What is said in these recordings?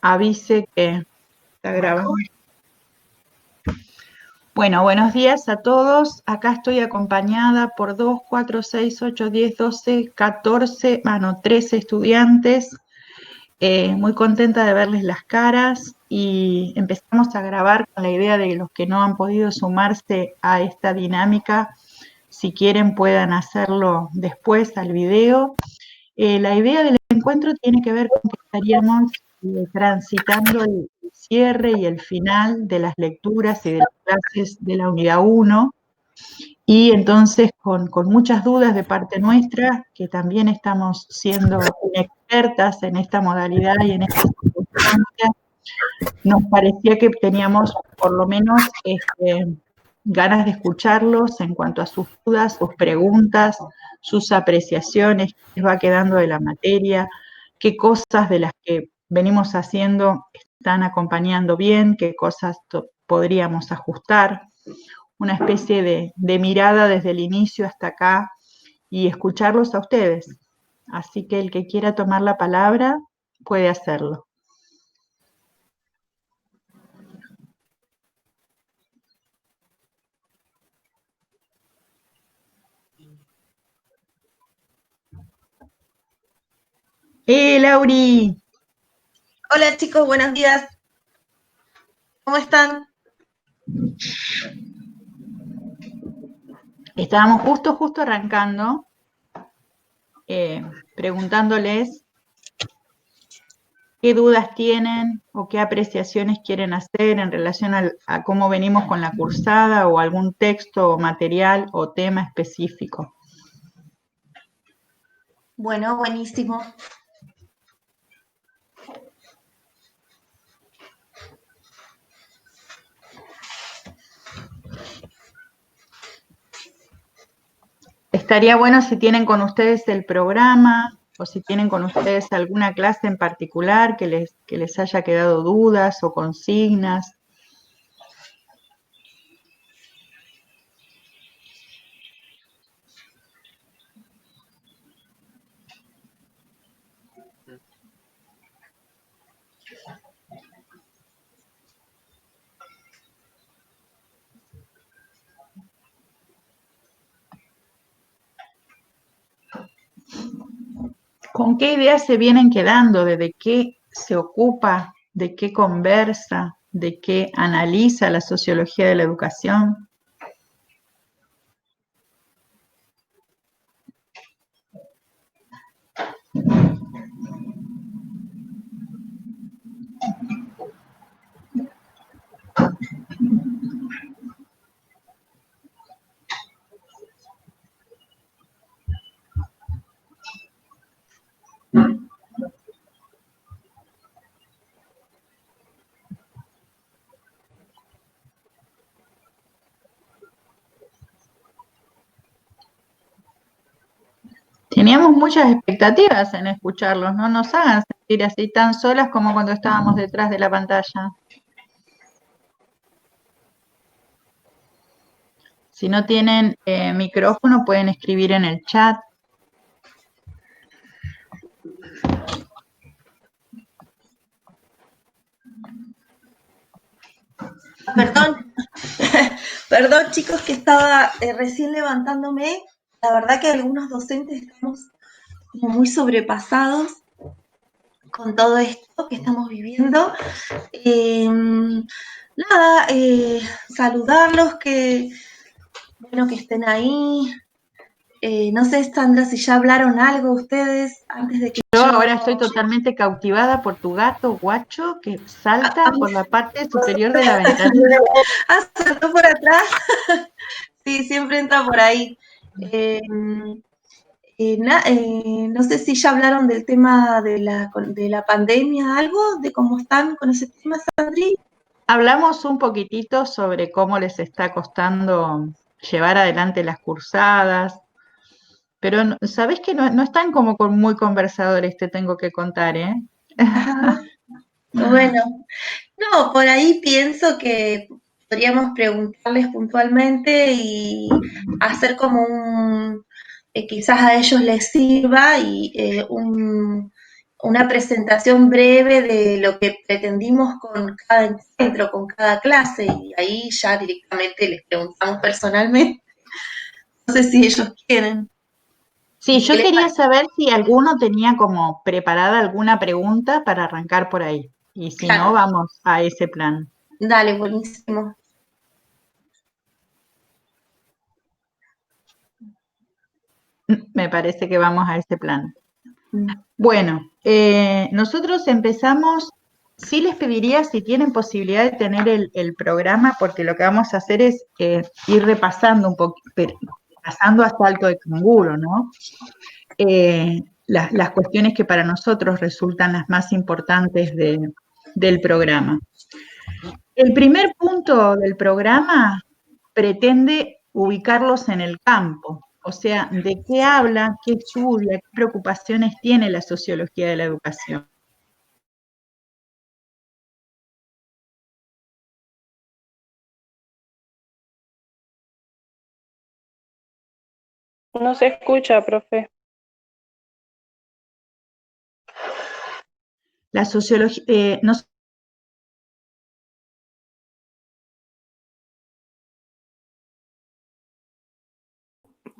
avise que está grabando. Bueno, buenos días a todos. Acá estoy acompañada por 2, 4, 6, 8, 10, 12, 14, 13 estudiantes. Muy contenta de verles las caras y empezamos a grabar con la idea de los que no han podido sumarse a esta dinámica, si quieren puedan hacerlo después al video. La idea del encuentro tiene que ver con que estaríamos transitando el cierre y el final de las lecturas y de las clases de la unidad 1, y entonces con muchas dudas de parte nuestra, que también estamos siendo expertas en esta modalidad y en esta circunstancia, nos parecía que teníamos por lo menos ganas de escucharlos en cuanto a sus dudas, sus preguntas, sus apreciaciones, qué les va quedando de la materia, qué cosas de las que venimos haciendo están acompañando bien, qué cosas podríamos ajustar, una especie de mirada desde el inicio hasta acá y escucharlos a ustedes. Así que el que quiera tomar la palabra puede hacerlo. Lauri! Hola chicos, buenos días. ¿Cómo están? Estábamos justo arrancando, preguntándoles qué dudas tienen o qué apreciaciones quieren hacer en relación a cómo venimos con la cursada o algún texto o material o tema específico. Bueno, buenísimo. Estaría bueno si tienen con ustedes el programa o si tienen con ustedes alguna clase en particular que les haya quedado dudas o consignas. ¿Con qué ideas se vienen quedando? ¿De qué se ocupa? ¿De qué conversa? ¿De qué analiza la sociología de la educación? Teníamos muchas expectativas en escucharlos, no nos hagan sentir así tan solas como cuando estábamos detrás de la pantalla. Si no tienen micrófono, pueden escribir en el chat. Perdón chicos que estaba recién levantándome. La verdad que algunos docentes estamos como muy sobrepasados con todo esto que estamos viviendo. Nada, saludarlos, que bueno que estén ahí. No sé, Sandra, si ya hablaron algo ustedes antes de que Yo ahora estoy totalmente cautivada por tu gato guacho que salta por la parte superior de la ventana. Ah, saltó por atrás. Sí, siempre entra por ahí. No sé si ya hablaron del tema de la pandemia, algo, de cómo están con ese tema, Sandri. Hablamos un poquitito sobre cómo les está costando llevar adelante las cursadas, pero sabés que no están como muy conversadores, te tengo que contar, ¿eh? Bueno, no, por ahí pienso que podríamos preguntarles puntualmente y hacer como quizás a ellos les sirva y una presentación breve de lo que pretendimos con cada encuentro, con cada clase, y ahí ya directamente les preguntamos personalmente. No sé si ellos quieren. Sí, yo quería saber si alguno tenía como preparada alguna pregunta para arrancar por ahí. Y si no, Claro, vamos a ese plan. dale, buenísimo. Me parece que vamos a ese plan. Bueno, nosotros empezamos, sí les pediría si tienen posibilidad de tener el programa, porque lo que vamos a hacer es ir repasando un poco, pasando hasta Alto de Canguro, ¿no? Las cuestiones que para nosotros resultan las más importantes del programa. El primer punto del programa pretende ubicarlos en el campo, o sea, de qué habla, qué estudia, qué preocupaciones tiene la sociología de la educación. No se escucha, profe. La sociología,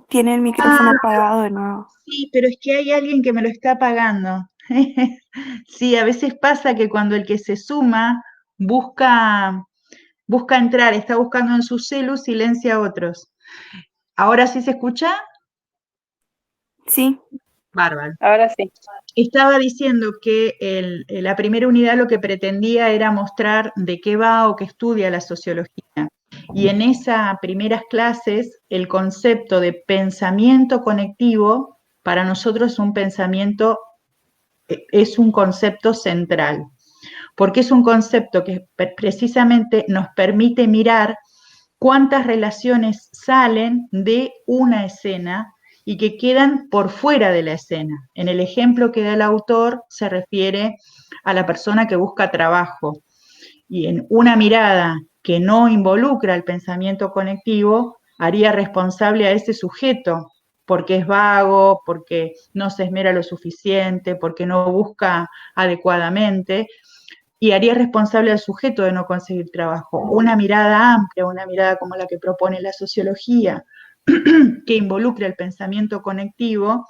Tiene el micrófono apagado de nuevo. sí, pero es que hay alguien que me lo está apagando. Sí, a veces pasa que cuando el que se suma busca entrar, está buscando en su celu, silencia a otros. ¿Ahora sí se escucha? Sí. Bárbaro. Ahora sí. Estaba diciendo que la primera unidad lo que pretendía era mostrar de qué va o qué estudia la sociología. Y en esas primeras clases, el concepto de pensamiento conectivo, para nosotros es un concepto central, porque es un concepto que precisamente nos permite mirar cuántas relaciones salen de una escena y que quedan por fuera de la escena. En el ejemplo que da el autor se refiere a la persona que busca trabajo y en una mirada que no involucra el pensamiento conectivo haría responsable a ese sujeto porque es vago, porque no se esmera lo suficiente, porque no busca adecuadamente, y haría responsable al sujeto de no conseguir trabajo. Una mirada amplia, una mirada como la que propone la sociología, que involucre el pensamiento conectivo,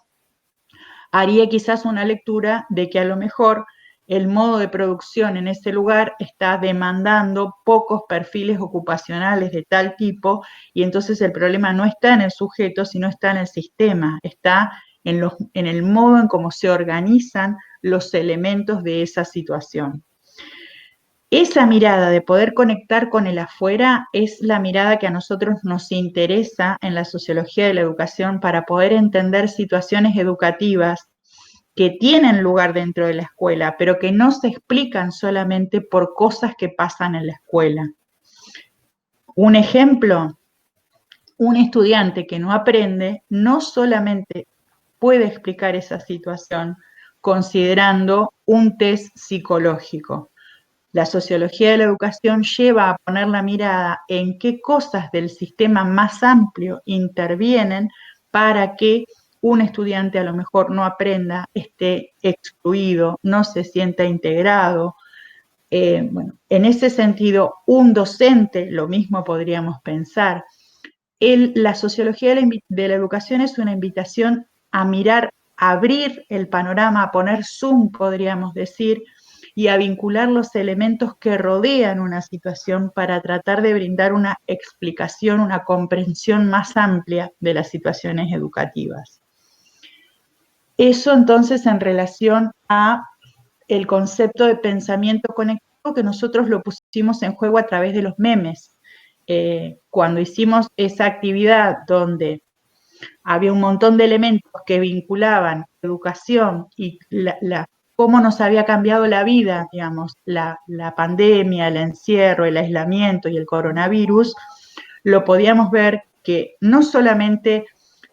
haría quizás una lectura de que a lo mejor el modo de producción en ese lugar está demandando pocos perfiles ocupacionales de tal tipo y entonces el problema no está en el sujeto, sino está en el sistema, está en el modo en cómo se organizan los elementos de esa situación. Esa mirada de poder conectar con el afuera es la mirada que a nosotros nos interesa en la sociología de la educación para poder entender situaciones educativas que tienen lugar dentro de la escuela, pero que no se explican solamente por cosas que pasan en la escuela. Un ejemplo, un estudiante que no aprende no solamente puede explicar esa situación considerando un test psicológico. La sociología de la educación lleva a poner la mirada en qué cosas del sistema más amplio intervienen para que un estudiante a lo mejor no aprenda, esté excluido, no se sienta integrado. Bueno, en ese sentido, un docente, lo mismo podríamos pensar. La sociología de la educación es una invitación a mirar, a abrir el panorama, a poner zoom, podríamos decir, y a vincular los elementos que rodean una situación para tratar de brindar una explicación, una comprensión más amplia de las situaciones educativas. Eso entonces en relación a el concepto de pensamiento conectivo que nosotros lo pusimos en juego a través de los memes. Cuando hicimos esa actividad donde había un montón de elementos que vinculaban educación y cómo nos había cambiado la vida, digamos, la pandemia, el encierro, el aislamiento y el coronavirus, lo podíamos ver que no solamente,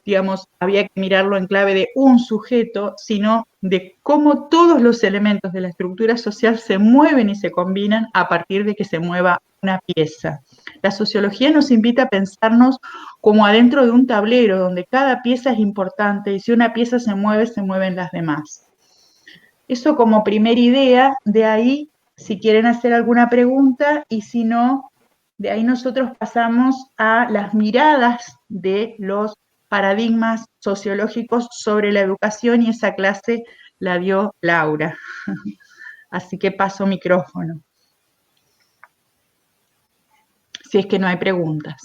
digamos, había que mirarlo en clave de un sujeto, sino de cómo todos los elementos de la estructura social se mueven y se combinan a partir de que se mueva una pieza. La sociología nos invita a pensarnos como adentro de un tablero donde cada pieza es importante y si una pieza se mueve, se mueven las demás. Eso como primera idea, de ahí, si quieren hacer alguna pregunta, y si no, de ahí nosotros pasamos a las miradas de los paradigmas sociológicos sobre la educación, y esa clase la dio Laura. Así que paso micrófono, si es que no hay preguntas.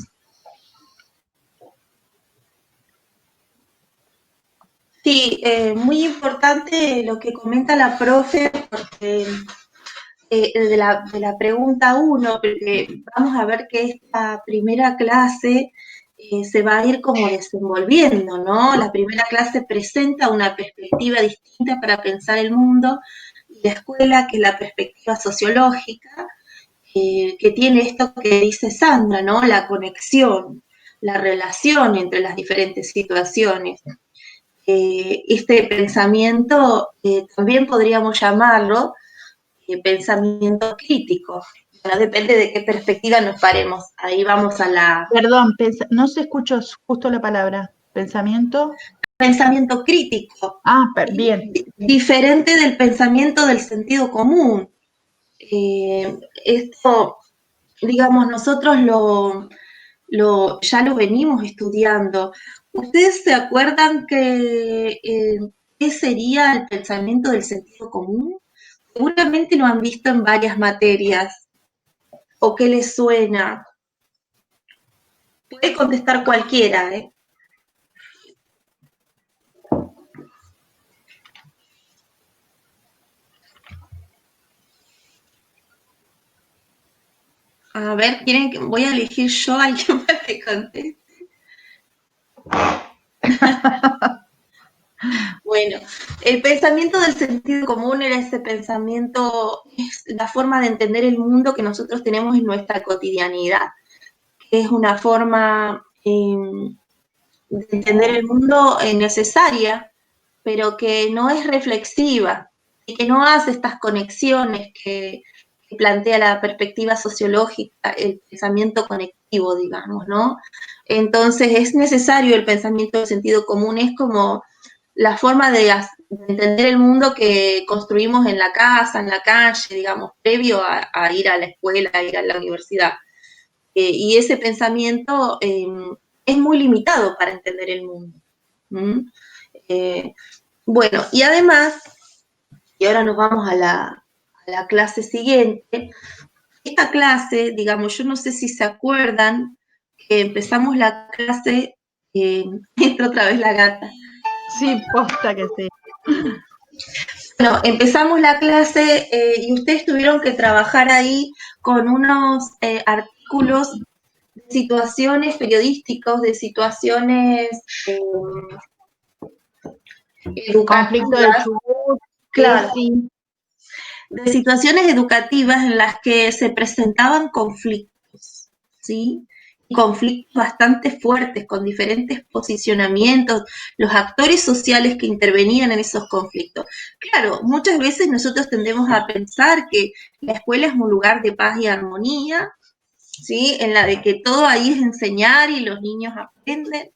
Sí, muy importante lo que comenta la profe, porque de la pregunta 1, porque vamos a ver que esta primera clase se va a ir como desenvolviendo, ¿no? La primera clase presenta una perspectiva distinta para pensar el mundo, y la escuela, que es la perspectiva sociológica, que tiene esto que dice Sandra, ¿no? La conexión, la relación entre las diferentes situaciones. Este pensamiento también podríamos llamarlo pensamiento crítico. Bueno, depende de qué perspectiva nos paremos. Ahí vamos a la... Perdón, no se escuchó justo la palabra. ¿Pensamiento? Pensamiento crítico. Ah, bien. Diferente del pensamiento del sentido común. Esto, digamos, nosotros ya lo venimos estudiando. ¿Ustedes se acuerdan qué sería el pensamiento del sentido común? Seguramente lo han visto en varias materias. ¿O qué les suena? Puede contestar cualquiera, ¿eh? A ver, ¿quieren que voy a elegir yo a alguien para que conteste? Bueno, el pensamiento del sentido común era ese pensamiento, es la forma de entender el mundo que nosotros tenemos en nuestra cotidianidad, que es una forma de entender el mundo necesaria, pero que no es reflexiva y que no hace estas conexiones que plantea la perspectiva sociológica, el pensamiento conectivo, digamos, ¿no? Entonces es necesario el pensamiento del sentido común, es como la forma de entender el mundo que construimos en la casa, en la calle, digamos, previo a ir a la escuela, a ir a la universidad. Y ese pensamiento es muy limitado para entender el mundo. ¿Mm? Bueno, y además, y ahora nos vamos a la clase siguiente, esta clase, digamos, yo no sé si se acuerdan que empezamos la clase, entra otra vez la gata. Sí, posta que sí. Bueno, empezamos la clase y ustedes tuvieron que trabajar ahí con unos artículos de situaciones periodísticos, de situaciones Conflicto del educativas, Chubut, claro, sí. de situaciones educativas en las que se presentaban conflictos, ¿sí? Conflictos bastante fuertes, con diferentes posicionamientos, los actores sociales que intervenían en esos conflictos. Claro, muchas veces nosotros tendemos a pensar que la escuela es un lugar de paz y armonía, ¿sí? En la de que todo ahí es enseñar y los niños aprenden,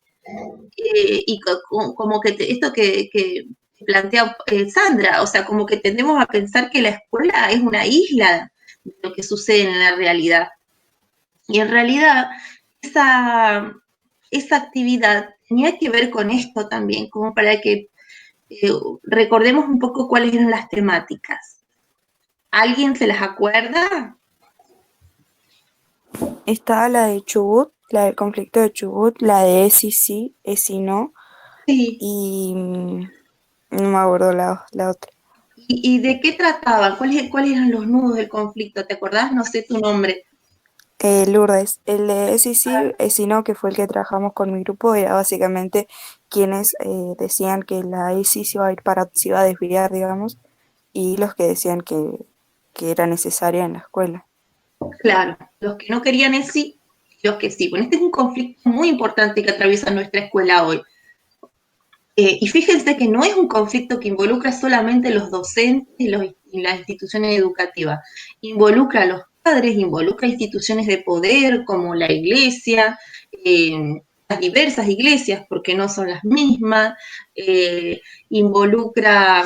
y como que esto que plantea Sandra, o sea, como que tendemos a pensar que la escuela es una isla de lo que sucede en la realidad. Y en realidad, esa actividad tenía que ver con esto también, como para que recordemos un poco cuáles eran las temáticas. ¿Alguien se las acuerda? Está la de Chubut, la del conflicto de Chubut, la de ESI sí, ESI no, Sí. y no me acuerdo la otra. ¿Y de qué trataban? ¿Cuáles eran los nudos del conflicto? ¿Te acordás? No sé tu nombre. Lourdes, el de ESI sí, ESI no, que fue el que trabajamos con mi grupo, era básicamente quienes decían que la ESI se iba a ir se iba a desviar, digamos, y los que decían que era necesaria en la escuela. Claro, los que no querían es sí, los que sí. Bueno, este es un conflicto muy importante que atraviesa nuestra escuela hoy. Y fíjense que no es un conflicto que involucra solamente los docentes y las instituciones educativas. Involucra a los padres, involucra instituciones de poder como la iglesia, las diversas iglesias, porque no son las mismas, involucra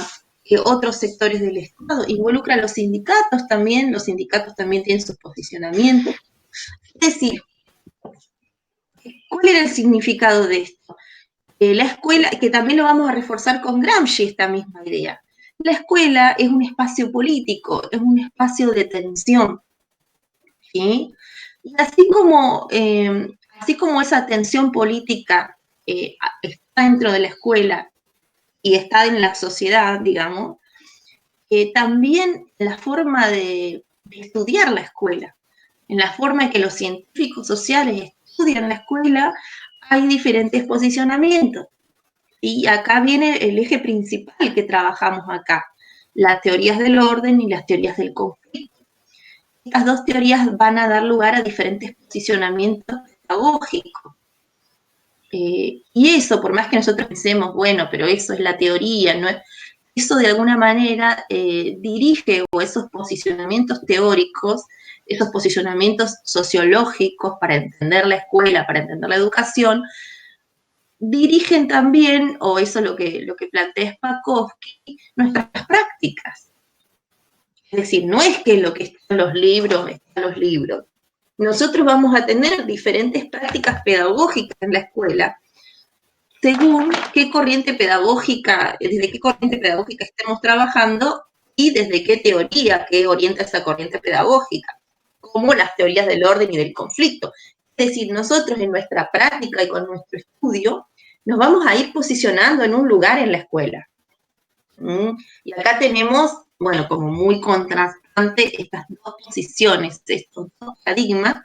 otros sectores del Estado, involucra a los sindicatos también tienen sus posicionamientos. Es decir, ¿cuál era el significado de esto? La escuela, que también lo vamos a reforzar con Gramsci, esta misma idea. La escuela es un espacio político, es un espacio de tensión, ¿sí? Y así como esa tensión política está dentro de la escuela y está en la sociedad, digamos, también la forma de estudiar la escuela, en la forma en que los científicos sociales estudian la escuela, hay diferentes posicionamientos. Y acá viene el eje principal que trabajamos acá, las teorías del orden y las teorías del conflicto. Estas dos teorías van a dar lugar a diferentes posicionamientos pedagógicos. Y eso, por más que nosotros pensemos, bueno, pero eso es la teoría, no es, eso de alguna manera dirige, o esos posicionamientos teóricos, esos posicionamientos sociológicos para entender la escuela, para entender la educación, dirigen también, o eso es lo que plantea Spakovsky, nuestras prácticas. Es decir, no es que lo que está en los libros. Nosotros vamos a tener diferentes prácticas pedagógicas en la escuela, según qué corriente pedagógica, desde qué corriente pedagógica estemos trabajando y desde qué teoría que orienta esa corriente pedagógica, como las teorías del orden y del conflicto. Es decir, nosotros en nuestra práctica y con nuestro estudio nos vamos a ir posicionando en un lugar en la escuela. Y acá tenemos, bueno, como muy contrastante estas dos posiciones, estos dos paradigmas,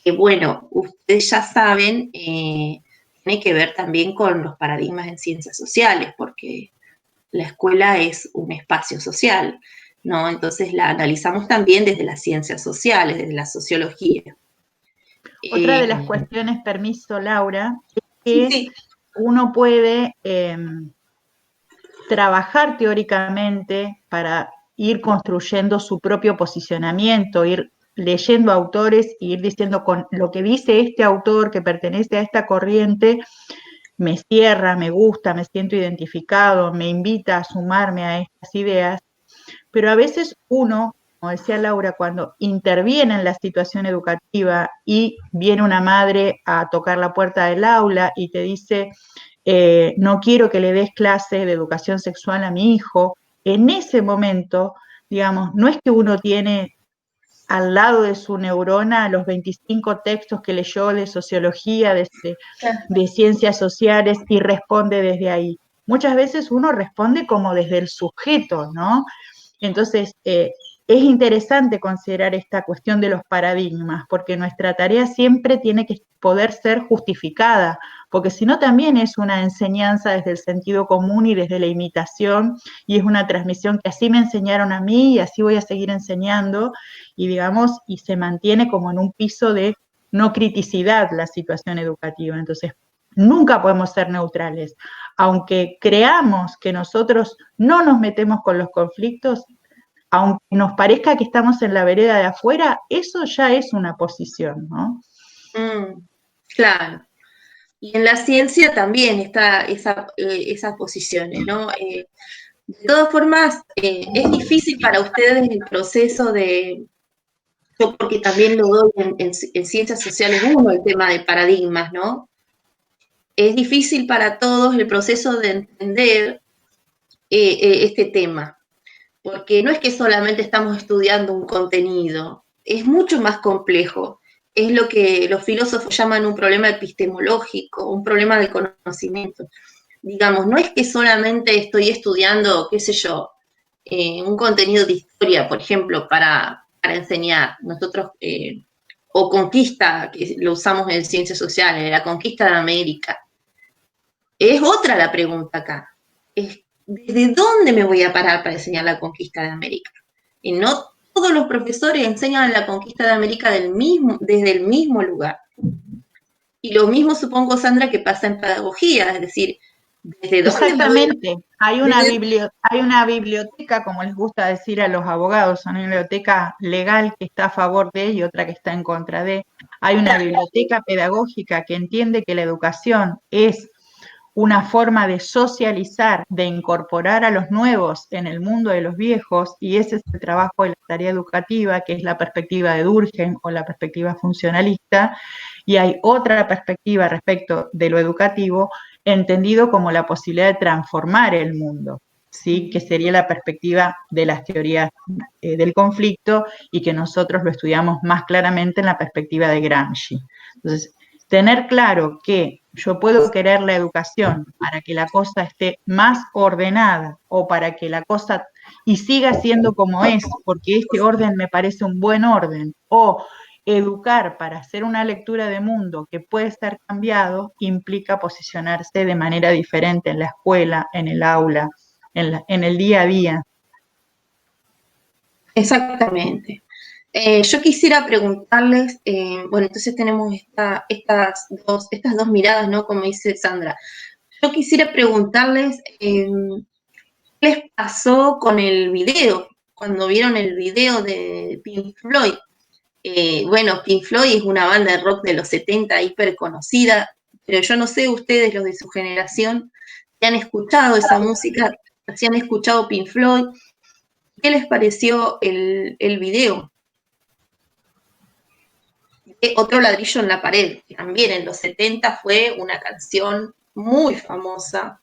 que bueno, ustedes ya saben, tiene que ver también con los paradigmas en ciencias sociales, porque la escuela es un espacio social, ¿no? Entonces la analizamos también desde las ciencias sociales, desde la sociología. Otra de las cuestiones, permiso Laura, es que Sí. uno puede trabajar teóricamente para ir construyendo su propio posicionamiento, ir leyendo autores y ir diciendo con lo que dice este autor que pertenece a esta corriente, me cierra, me gusta, me siento identificado, me invita a sumarme a estas ideas, pero a veces uno, como decía Laura, cuando interviene en la situación educativa y viene una madre a tocar la puerta del aula y te dice, no quiero que le des clase de educación sexual a mi hijo, en ese momento, digamos, no es que uno tiene al lado de su neurona los 25 textos que leyó de sociología, de ciencias sociales y responde desde ahí. Muchas veces uno responde como desde el sujeto, ¿no? Entonces, es interesante considerar esta cuestión de los paradigmas, porque nuestra tarea siempre tiene que poder ser justificada, porque si no también es una enseñanza desde el sentido común y desde la imitación, y es una transmisión que así me enseñaron a mí y así voy a seguir enseñando, y digamos, y se mantiene como en un piso de no criticidad la situación educativa. Entonces, nunca podemos ser neutrales. Aunque creamos que nosotros no nos metemos con los conflictos, aunque nos parezca que estamos en la vereda de afuera, eso ya es una posición, ¿no? Claro. Y en la ciencia también está esas posiciones, ¿no? De todas formas, es difícil para ustedes el proceso de, yo porque también lo doy en Ciencias Sociales 1, el tema de paradigmas, ¿no? Es difícil para todos el proceso de entender este tema, porque no es que solamente estamos estudiando un contenido, es mucho más complejo. Es lo que los filósofos llaman un problema epistemológico, un problema de conocimiento. Digamos, no es que solamente estoy estudiando, qué sé yo, un contenido de historia, por ejemplo, para enseñar. Nosotros, o conquista, que lo usamos en ciencias sociales, la conquista de América. Es otra la pregunta acá. Es, ¿desde dónde me voy a parar para enseñar la conquista de América? Y no todos los profesores enseñan la conquista de América desde el mismo lugar. Y lo mismo supongo, Sandra, que pasa en pedagogía, es decir, ¿desde dónde? Exactamente. Hay una biblioteca, como les gusta decir a los abogados, una biblioteca legal que está a favor de y otra que está en contra de. Hay una biblioteca pedagógica que entiende que la educación es una forma de socializar, de incorporar a los nuevos en el mundo de los viejos, y ese es el trabajo de la tarea educativa, que es la perspectiva de Durkheim o la perspectiva funcionalista, y hay otra perspectiva respecto de lo educativo, entendido como la posibilidad de transformar el mundo, ¿sí? Que sería la perspectiva de las teorías del conflicto, y que nosotros lo estudiamos más claramente en la perspectiva de Gramsci. Entonces, tener claro que yo puedo querer la educación para que la cosa esté más ordenada, o para que la cosa y siga siendo como es, porque este orden me parece un buen orden, o educar para hacer una lectura de mundo que puede ser cambiado, implica posicionarse de manera diferente en la escuela, en el aula, en el día a día. Exactamente. Yo quisiera preguntarles, bueno, entonces tenemos estas dos miradas, ¿no? Como dice Sandra. Yo quisiera preguntarles qué les pasó con el video, cuando vieron el video de Pink Floyd. Bueno, Pink Floyd es una banda de rock de los 70 hiper conocida, pero yo no sé ustedes, los de su generación, si han escuchado esa música, si han escuchado Pink Floyd. ¿Qué les pareció el video? Otro ladrillo en la pared, que también en los 70 fue una canción muy famosa.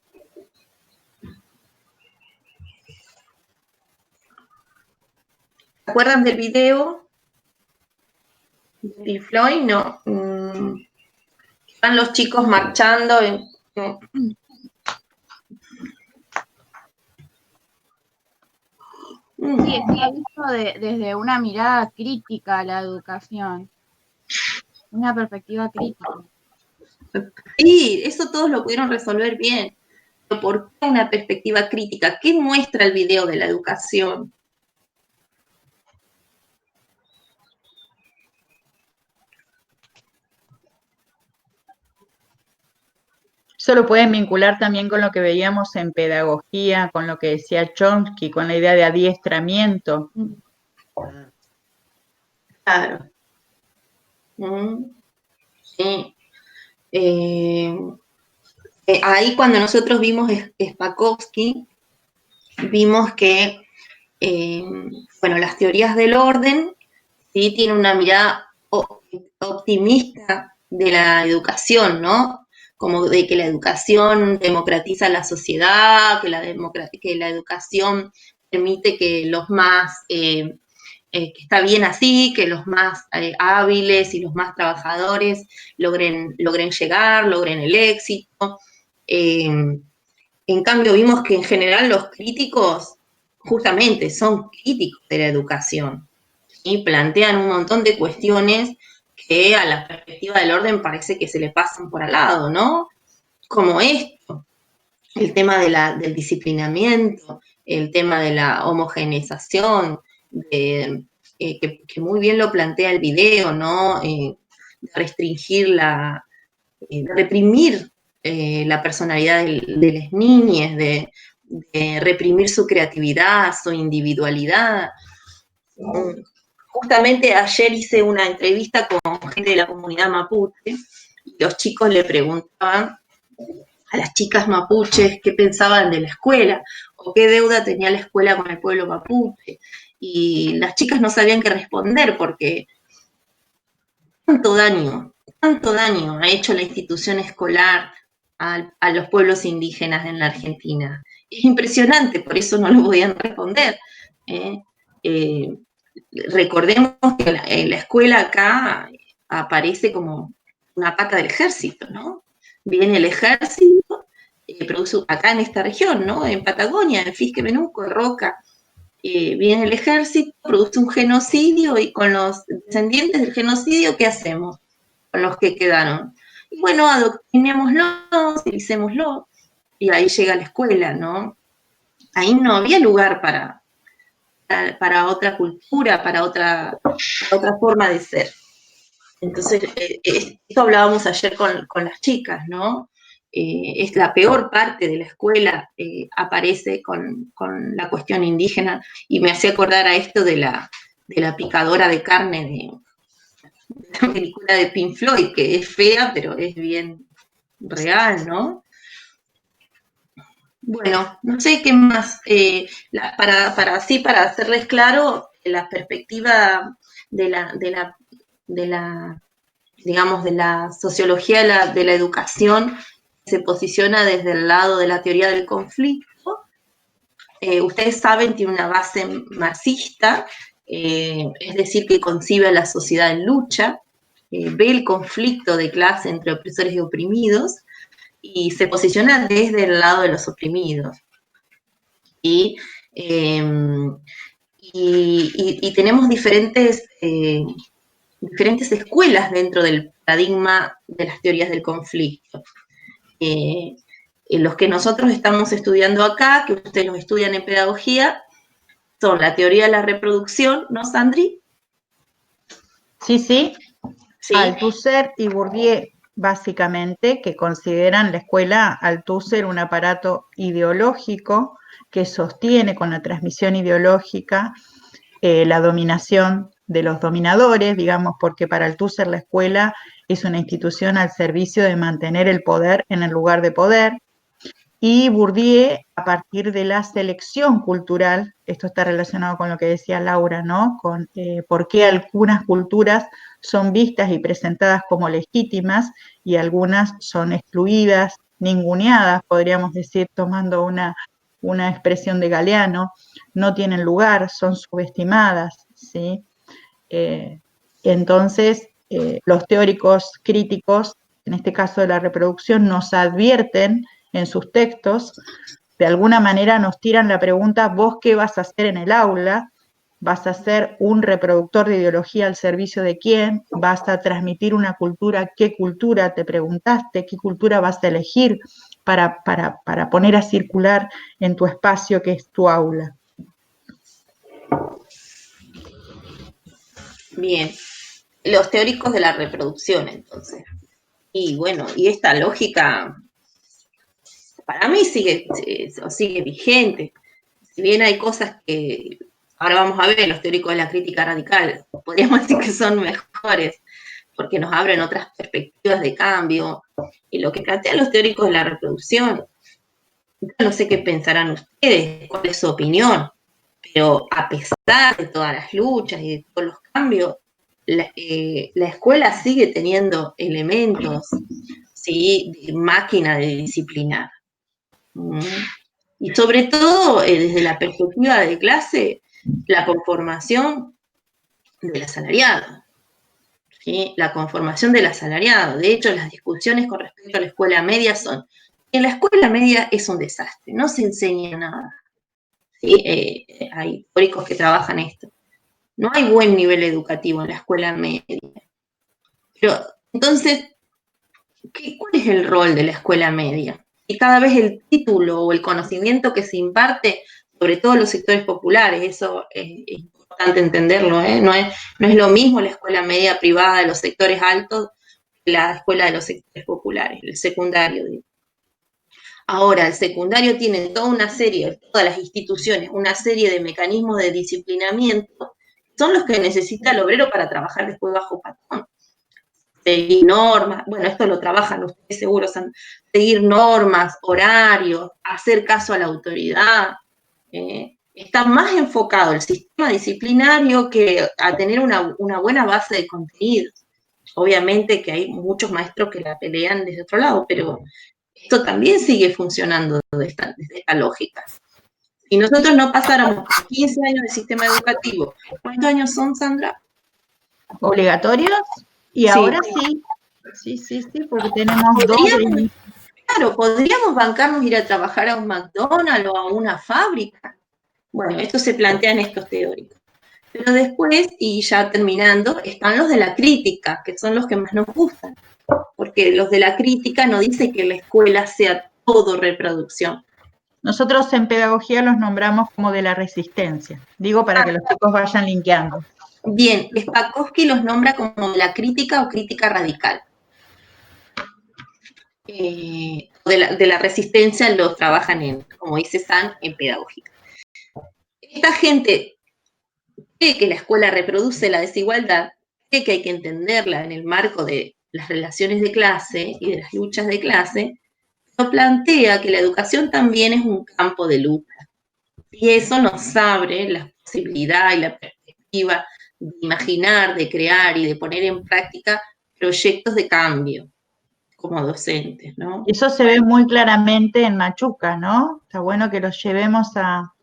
¿Se acuerdan del video de Pink Floyd? No. Van los chicos marchando. Sí, está visto desde una mirada crítica a la educación, una perspectiva crítica. Sí, eso todos lo pudieron resolver bien. Pero ¿por qué una perspectiva crítica? ¿Qué muestra el video de la educación? Eso lo pueden vincular también con lo que veíamos en pedagogía, con lo que decía Chomsky, con la idea de adiestramiento. Claro. Sí. Ahí cuando nosotros vimos Spakovsky, vimos que, bueno, las teorías del orden, sí, tienen una mirada optimista de la educación, ¿no? Como de que la educación democratiza la sociedad, que la educación permite que los más, que está bien así, que los más hábiles y los más trabajadores logren llegar, logren el éxito. En cambio, vimos que en general los críticos justamente son críticos de la educación y plantean un montón de cuestiones que a la perspectiva del orden parece que se le pasan por al lado, ¿no? Como esto, el tema del disciplinamiento, el tema de la homogeneización, que muy bien lo plantea el video, ¿no? De restringir de reprimir la personalidad de las niñas, de reprimir su creatividad, su individualidad. Justamente ayer hice una entrevista con gente de la comunidad mapuche y los chicos le preguntaban a las chicas mapuches qué pensaban de la escuela o qué deuda tenía la escuela con el pueblo mapuche. Y las chicas no sabían qué responder porque tanto daño ha hecho la institución escolar a los pueblos indígenas en la Argentina. Es impresionante, por eso no lo podían responder. Recordemos que la escuela acá aparece como una pata del ejército, ¿no? Viene el ejército, produce acá en esta región, ¿no? En Patagonia, en Fisque, Menuco, Roca, viene el ejército, produce un genocidio y con los descendientes del genocidio, ¿qué hacemos? Con los que quedaron. Y bueno, adoctrinémoslo, civilicémoslo, y ahí llega la escuela, ¿no? Ahí no había lugar para otra cultura, para otra forma de ser. Entonces, esto hablábamos ayer con las chicas, ¿no? Es la peor parte de la escuela, aparece con la cuestión indígena, y me hacía acordar a esto de la picadora de carne de la película de Pink Floyd, que es fea, pero es bien real, ¿no? Bueno, no sé qué más, para hacerles claro, la perspectiva de la, digamos, de la sociología de la educación se posiciona desde el lado de la teoría del conflicto. Ustedes saben, tiene una base marxista, es decir, que concibe a la sociedad en lucha, ve el conflicto de clase entre opresores y oprimidos, y se posiciona desde el lado de los oprimidos. Y, eh, y tenemos diferentes escuelas dentro del paradigma de las teorías del conflicto. Los que nosotros estamos estudiando acá, que ustedes los estudian en pedagogía, son la teoría de la reproducción, ¿no, Sandri? Sí, sí. Sí. Althusser y Bourdieu, básicamente, que consideran la escuela Althusser un aparato ideológico que sostiene con la transmisión ideológica la dominación de los dominadores, digamos, porque para Althusser la escuela es una institución al servicio de mantener el poder en el lugar de poder. Y Bourdieu, a partir de la selección cultural, esto está relacionado con lo que decía Laura, ¿no? Con por qué algunas culturas son vistas y presentadas como legítimas y algunas son excluidas, ninguneadas, podríamos decir, tomando una expresión de Galeano, no tienen lugar, son subestimadas, ¿sí? Entonces, los teóricos críticos, en este caso de la reproducción, nos advierten en sus textos, de alguna manera nos tiran la pregunta, ¿vos qué vas a hacer en el aula? ¿Vas a ser un reproductor de ideología al servicio de quién? ¿Vas a transmitir una cultura? ¿Qué cultura te preguntaste? ¿Qué cultura vas a elegir para poner a circular en tu espacio que es tu aula? Bien, los teóricos de la reproducción, entonces. Y bueno, y esta lógica para mí sigue vigente. Si bien hay cosas que ahora vamos a ver, los teóricos de la crítica radical, podríamos decir que son mejores, porque nos abren otras perspectivas de cambio. Y lo que plantean los teóricos de la reproducción, no sé qué pensarán ustedes, cuál es su opinión, pero a pesar de todas las luchas y de todos los cambios, la escuela sigue teniendo elementos, ¿sí?, de máquina de disciplinar. Y sobre todo, desde la perspectiva de clase, la conformación del asalariado. ¿Sí? La conformación del asalariado. De hecho, las discusiones con respecto a la escuela media son, en la escuela media es un desastre, no se enseña nada. ¿Sí? Hay teóricos que trabajan esto. No hay buen nivel educativo en la escuela media. Pero, entonces, ¿cuál es el rol de la escuela media? Y cada vez el título o el conocimiento que se imparte, sobre todo en los sectores populares, eso es importante entenderlo, ¿eh? No es lo mismo la escuela media privada de los sectores altos que la escuela de los sectores populares, el secundario. Ahora, el secundario tiene toda una serie, todas las instituciones, una serie de mecanismos de disciplinamiento, son los que necesita el obrero para trabajar después bajo patrón. Seguir normas, bueno, esto lo trabajan ustedes seguros, seguir normas, horarios, hacer caso a la autoridad. Está más enfocado el sistema disciplinario que a tener una buena base de contenidos. Obviamente que hay muchos maestros que la pelean desde otro lado, pero esto también sigue funcionando desde esta lógica. Si nosotros no pasáramos 15 años de sistema educativo, ¿cuántos años son, Sandra? ¿Obligatorios? Y Sí. ahora sí. Sí, porque tenemos dos. Claro, podríamos bancarnos ir a trabajar a un McDonald's o a una fábrica. Bueno, esto se plantea en estos teóricos. Pero después, y ya terminando, están los de la crítica, que son los que más nos gustan. Porque los de la crítica no dicen que la escuela sea todo reproducción. Nosotros en pedagogía los nombramos como de la resistencia. Digo para que los chicos vayan linkeando. Bien, Spakowski los nombra como la crítica o crítica radical. De la resistencia los trabajan en, como dice San, en pedagógica. Esta gente cree que la escuela reproduce la desigualdad, cree que hay que entenderla en el marco de las relaciones de clase y de las luchas de clase, pero plantea que la educación también es un campo de lucha. Y eso nos abre la posibilidad y la perspectiva de imaginar, de crear y de poner en práctica proyectos de cambio como docentes, ¿no? Eso se ve muy claramente en Machuca, ¿no? Está bueno que los llevemos a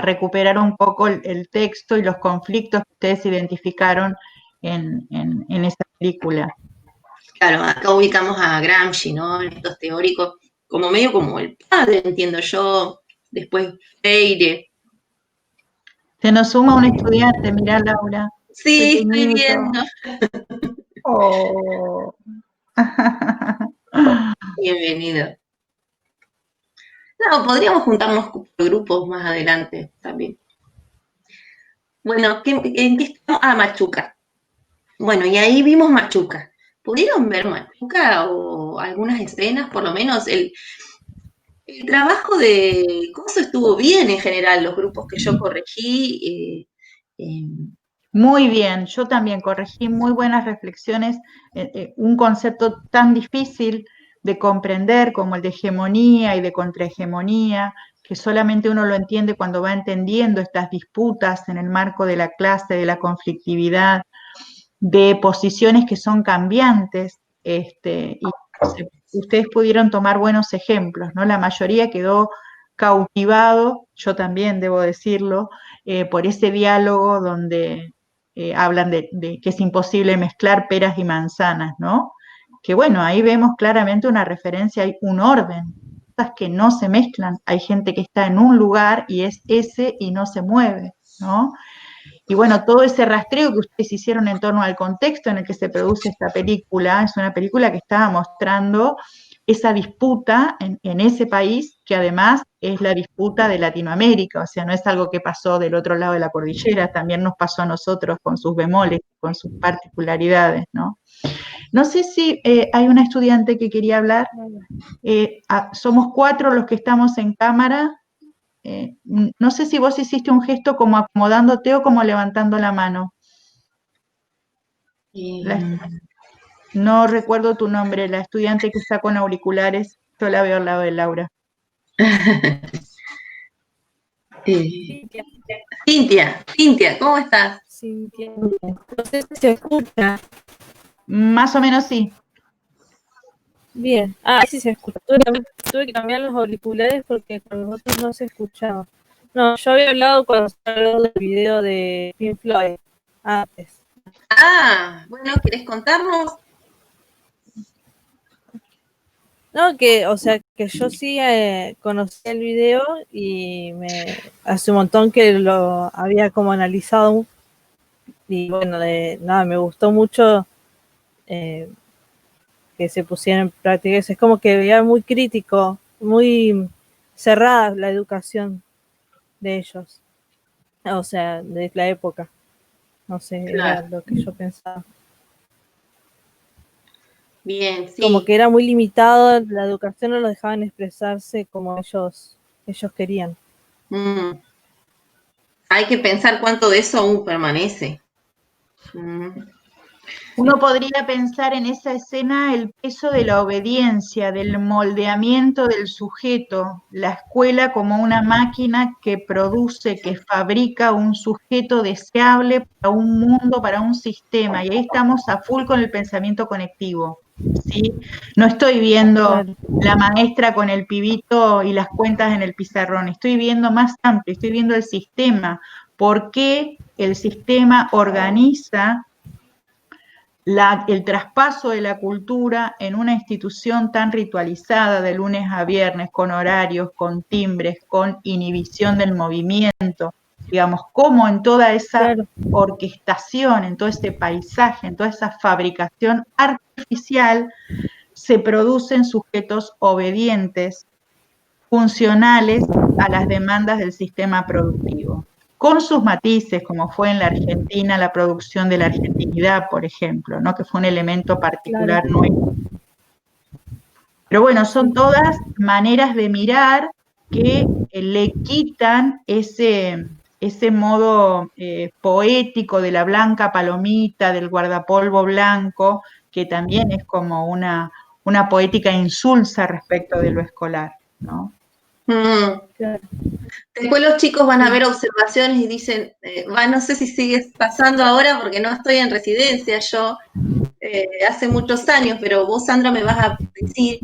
recuperar un poco el texto y los conflictos que ustedes identificaron en esa película. Claro, acá ubicamos a Gramsci, ¿no? En estos teóricos, como medio como el padre, entiendo yo, después Freire. Se nos suma un estudiante, mirá, Laura. Sí, estoy Pequeñito. viendo. Oh. Bienvenido. No, podríamos juntarnos por grupos más adelante también. Bueno, ¿en qué estamos? Ah, Machuca. Bueno, y ahí vimos Machuca. ¿Pudieron ver Machuca o algunas escenas? Por lo menos el trabajo de Coso estuvo bien en general, los grupos que yo corregí. Muy bien, yo también corregí muy buenas reflexiones, un concepto tan difícil de comprender como el de hegemonía y de contrahegemonía, que solamente uno lo entiende cuando va entendiendo estas disputas en el marco de la clase, de la conflictividad, de posiciones que son cambiantes, ustedes pudieron tomar buenos ejemplos, ¿no? La mayoría quedó cautivado, yo también debo decirlo, por ese diálogo donde hablan de que es imposible mezclar peras y manzanas, ¿no? Que bueno, ahí vemos claramente una referencia, hay un orden, cosas que no se mezclan, hay gente que está en un lugar y es ese y no se mueve, ¿no? Y bueno, todo ese rastreo que ustedes hicieron en torno al contexto en el que se produce esta película, es una película que estaba mostrando esa disputa en ese país, que además es la disputa de Latinoamérica, o sea, no es algo que pasó del otro lado de la cordillera, también nos pasó a nosotros con sus bemoles, con sus particularidades, ¿no? No sé si hay una estudiante que quería hablar. Somos 4 los que estamos en cámara. No sé si vos hiciste un gesto como acomodándote o como levantando la mano. No recuerdo tu nombre, la estudiante que está con auriculares. Yo la veo al lado de Laura. Cintia, ¿cómo estás? Cintia, no sé si se escucha. Más o menos sí. Bien, sí se escucha. Tuve que cambiar los auriculares porque con los otros no se escuchaba. No, yo había hablado cuando se habló del video de Pink Floyd antes. Bueno, ¿querés contarnos? No, o sea, que yo sí conocí el video y hace un montón que lo había como analizado y bueno, nada, me gustó mucho que se pusieran en práctica. Es como que veía muy crítico, muy cerrada la educación de ellos, o sea, de la época. No sé, Claro. era lo que yo pensaba. Bien, sí. Como que era muy limitado, la educación no los dejaban expresarse como ellos querían. Hay que pensar cuánto de eso aún permanece. Uno podría pensar en esa escena el peso de la obediencia, del moldeamiento del sujeto, la escuela como una máquina que produce, que fabrica un sujeto deseable para un mundo, para un sistema. Y ahí estamos a full con el pensamiento conectivo, ¿sí? No estoy viendo la maestra con el pibito y las cuentas en el pizarrón, estoy viendo más amplio, estoy viendo el sistema. ¿Por qué el sistema organiza el traspaso de la cultura en una institución tan ritualizada de lunes a viernes, con horarios, con timbres, con inhibición del movimiento? Digamos, cómo en toda esa orquestación, en todo ese paisaje, en toda esa fabricación artificial, se producen sujetos obedientes, funcionales a las demandas del sistema productivo, con sus matices, como fue en la Argentina la producción de la argentinidad, por ejemplo, ¿no? Que fue un elemento particular nuestro. Pero bueno, son todas maneras de mirar que le quitan ese modo poético de la blanca palomita, del guardapolvo blanco, que también es como una una poética insulsa respecto de lo escolar, ¿no? Claro. Después los chicos van a ver observaciones y dicen, no sé si sigue pasando ahora porque no estoy en residencia yo, hace muchos años, pero vos, Sandra, me vas a decir,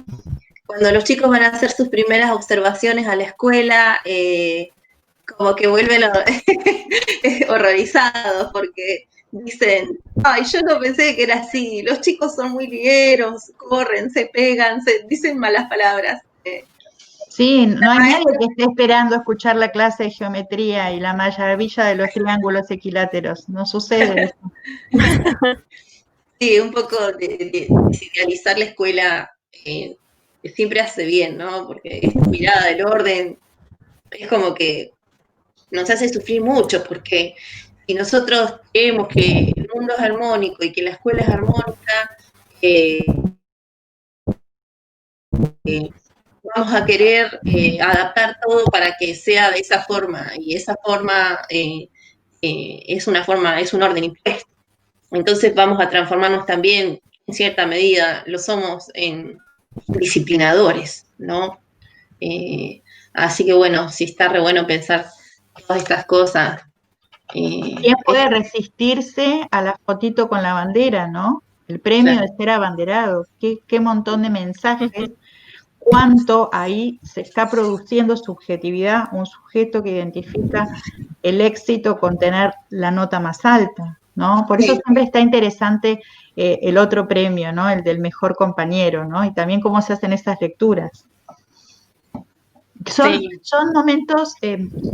cuando los chicos van a hacer sus primeras observaciones a la escuela, como que vuelven horrorizados porque dicen, ay, yo no pensé que era así, los chicos son muy ligueros, corren, se pegan, dicen malas palabras. Sí, no hay nadie que esté esperando escuchar la clase de geometría y la maravilla de los triángulos equiláteros. No sucede eso. Sí, un poco de idealizar la escuela siempre hace bien, ¿no? Porque esta mirada del orden es como que nos hace sufrir mucho, porque si nosotros creemos que el mundo es armónico y que la escuela es armónica, vamos a querer adaptar todo para que sea de esa forma, y esa forma es un orden impuesto. Entonces vamos a transformarnos también, en cierta medida, lo somos en disciplinadores, ¿no? Así que bueno, sí está re bueno pensar todas estas cosas. ¿Quién puede resistirse a la fotito con la bandera, no? El premio de ser abanderado. Qué montón de mensajes. Cuánto ahí se está produciendo subjetividad, un sujeto que identifica el éxito con tener la nota más alta, ¿no? Por eso siempre está interesante el otro premio, ¿no? El del mejor compañero, ¿no? Y también cómo se hacen esas lecturas. Son momentos,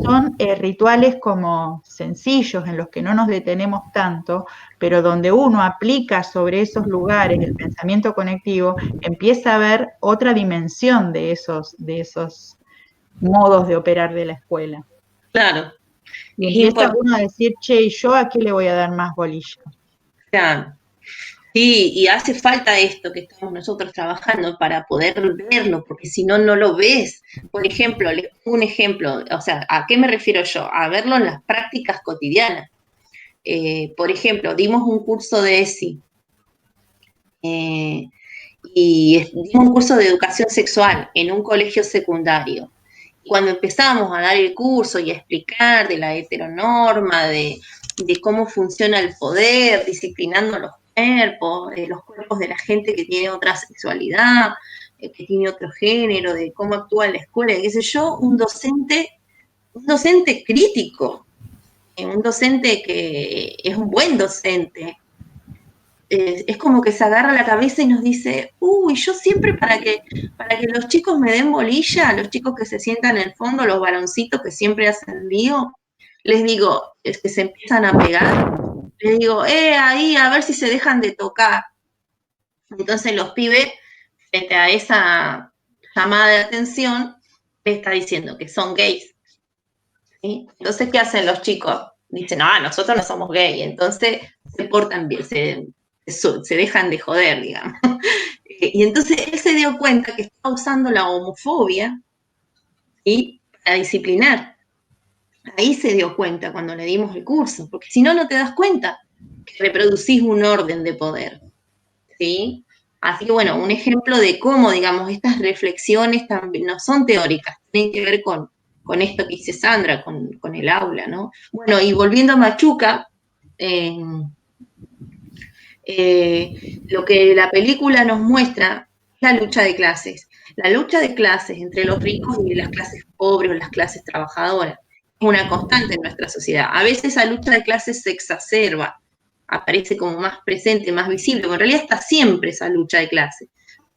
son rituales como sencillos en los que no nos detenemos tanto, pero donde uno aplica sobre esos lugares el pensamiento conectivo, empieza a ver otra dimensión de esos modos de operar de la escuela. Claro. Y empieza uno a decir, che, ¿yo a qué le voy a dar más bolilla? Claro. Sí, y hace falta esto que estamos nosotros trabajando para poder verlo, porque si no, no lo ves. Por ejemplo, un ejemplo, o sea, ¿a qué me refiero yo? A verlo en las prácticas cotidianas. Por ejemplo, dimos un curso de ESI y dimos un curso de educación sexual en un colegio secundario. Cuando empezamos a dar el curso y a explicar de la heteronorma, de cómo funciona el poder, disciplinando los cuerpos de la gente que tiene otra sexualidad, que tiene otro género, de cómo actúa la escuela, qué sé yo, un docente crítico, un docente que es un buen docente, es como que se agarra la cabeza y nos dice, uy, yo siempre para que los chicos me den bolilla, los chicos que se sientan en el fondo, los varoncitos que siempre hacen lío, les digo, es que se empiezan a pegar, les digo, ahí, a ver si se dejan de tocar. Entonces los pibes, frente a esa llamada de atención, le está diciendo que son gays. ¿Sí? Entonces, ¿qué hacen los chicos? Dicen, no, nosotros no somos gays. Entonces se portan bien, se dejan de joder, digamos. Y entonces él se dio cuenta que estaba usando la homofobia, ¿sí?, para disciplinar. Ahí se dio cuenta cuando le dimos el curso, porque si no, no te das cuenta que reproducís un orden de poder, ¿sí? Así que bueno, un ejemplo de cómo, digamos, estas reflexiones también no son teóricas, tienen que ver con esto que dice Sandra, con el aula, ¿no? Bueno, y volviendo a Machuca, lo que la película nos muestra es la lucha de clases. La lucha de clases entre los ricos y las clases pobres o las clases trabajadoras es una constante en nuestra sociedad. A veces esa lucha de clases se exacerba, aparece como más presente, más visible, pero en realidad está siempre esa lucha de clases,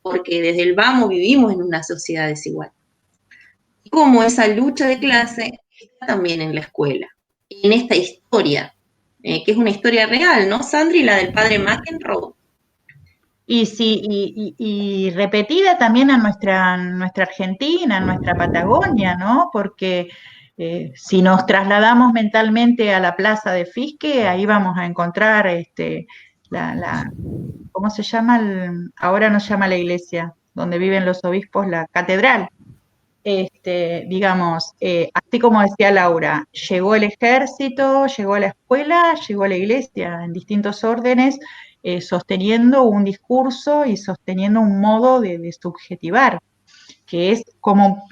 porque desde el vamos vivimos en una sociedad desigual. Y como esa lucha de clase está también en la escuela, en esta historia, que es una historia real, ¿no, Sandri? La del padre McEnroe. Y sí, y repetida también en nuestra Argentina, en nuestra Patagonia, ¿no? Porque si nos trasladamos mentalmente a la plaza de Fisque, ahí vamos a encontrar ¿cómo se llama? Ahora nos llama la iglesia, donde viven los obispos, la catedral. digamos, así como decía Laura, llegó el ejército, llegó la escuela, llegó la iglesia, en distintos órdenes, sosteniendo un discurso y sosteniendo un modo de subjetivar, que es como,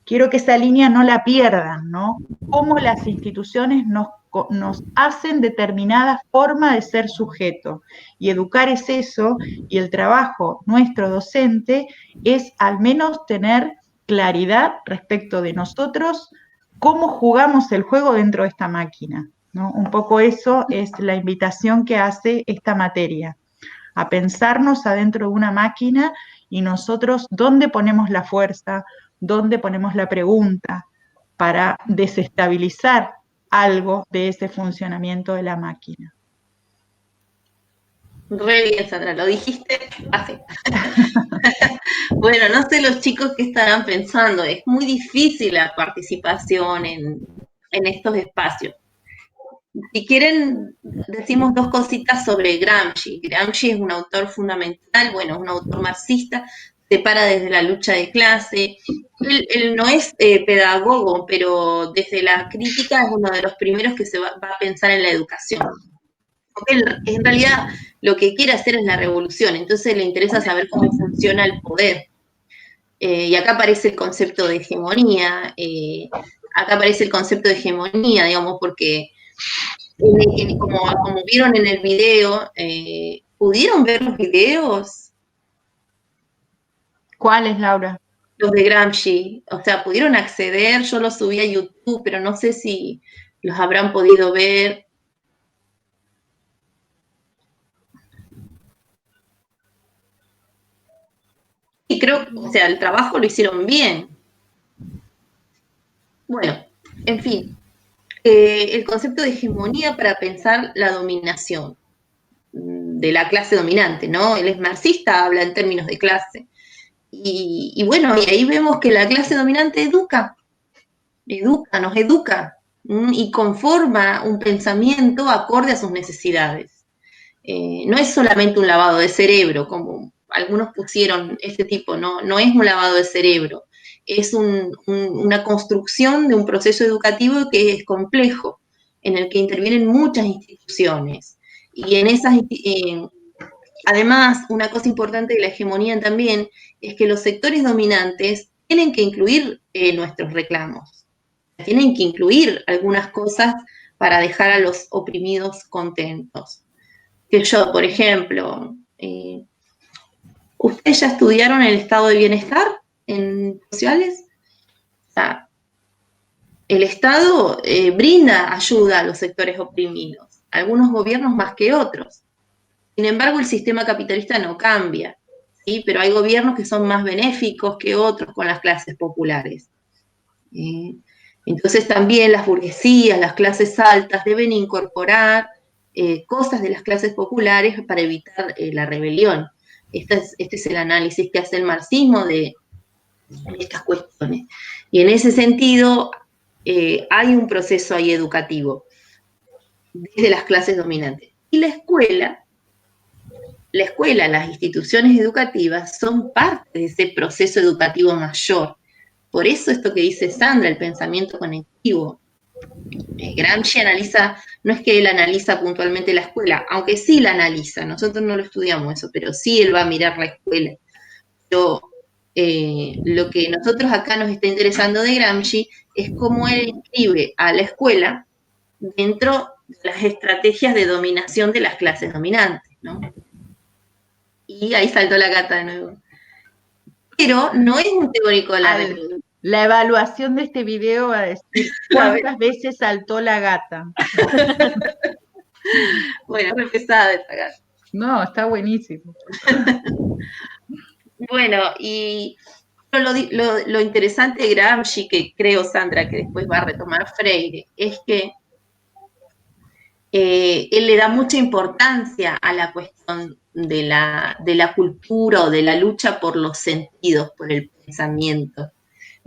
quiero que esa línea no la pierdan, ¿no? Cómo las instituciones nos hacen determinada forma de ser sujeto. Y educar es eso, y el trabajo nuestro docente es al menos tener claridad respecto de nosotros, cómo jugamos el juego dentro de esta máquina, ¿no? Un poco eso es la invitación que hace esta materia, a pensarnos adentro de una máquina y nosotros dónde ponemos la fuerza, dónde ponemos la pregunta para desestabilizar algo de ese funcionamiento de la máquina. Re bien, Sandra, lo dijiste así. Bueno, no sé los chicos qué estarán pensando, es muy difícil la participación en estos espacios. Si quieren, decimos dos cositas sobre Gramsci. Gramsci es un autor fundamental, bueno, es un autor marxista, se para desde la lucha de clase. Él no es pedagogo, pero desde la crítica es uno de los primeros que se va a pensar en la educación. Porque él, en realidad, lo que quiere hacer es la revolución, entonces le interesa saber cómo funciona el poder. Y acá aparece el concepto de hegemonía, digamos, porque como vieron en el video, ¿pudieron ver los videos? ¿Cuáles, Laura? Los de Gramsci, o sea, pudieron acceder, yo los subí a YouTube, pero no sé si los habrán podido ver. Y creo, o sea, el trabajo lo hicieron bien. Bueno, en fin, el concepto de hegemonía para pensar la dominación de la clase dominante, ¿no? Él es marxista, habla en términos de clase. Y bueno, y ahí vemos que la clase dominante nos educa y conforma un pensamiento acorde a sus necesidades. No es solamente un lavado de cerebro, como algunos pusieron este tipo, no es un lavado de cerebro, es una construcción de un proceso educativo que es complejo, en el que intervienen muchas instituciones. Y en esas, además, una cosa importante de la hegemonía también es que los sectores dominantes tienen que incluir nuestros reclamos, tienen que incluir algunas cosas para dejar a los oprimidos contentos. Que yo, por ejemplo, ¿ustedes ya estudiaron el estado de bienestar en sociales? O sea, el Estado brinda ayuda a los sectores oprimidos, algunos gobiernos más que otros. Sin embargo, el sistema capitalista no cambia, ¿sí? Pero hay gobiernos que son más benéficos que otros con las clases populares. Entonces también las burguesías, las clases altas deben incorporar cosas de las clases populares para evitar la rebelión. Este es el análisis que hace el marxismo de estas cuestiones. Y en ese sentido hay un proceso ahí educativo desde las clases dominantes. Y la escuela, las instituciones educativas son parte de ese proceso educativo mayor. Por eso esto que dice Sandra, el pensamiento conectivo. Gramsci analiza, no es que él analiza puntualmente la escuela, aunque sí la analiza, nosotros no lo estudiamos eso, pero sí él va a mirar la escuela. Pero lo que nosotros acá nos está interesando de Gramsci es cómo él inscribe a la escuela dentro de las estrategias de dominación de las clases dominantes, ¿no? Y ahí saltó la gata de nuevo. Pero no es un teórico de la reproducción. La evaluación de este video va a decir cuántas veces saltó la gata. Bueno, re pesada esta gata. No, está buenísimo. Bueno, y lo interesante de Gramsci, que creo, Sandra, que después va a retomar Freire, es que él le da mucha importancia a la cuestión de la cultura o de la lucha por los sentidos, por el pensamiento.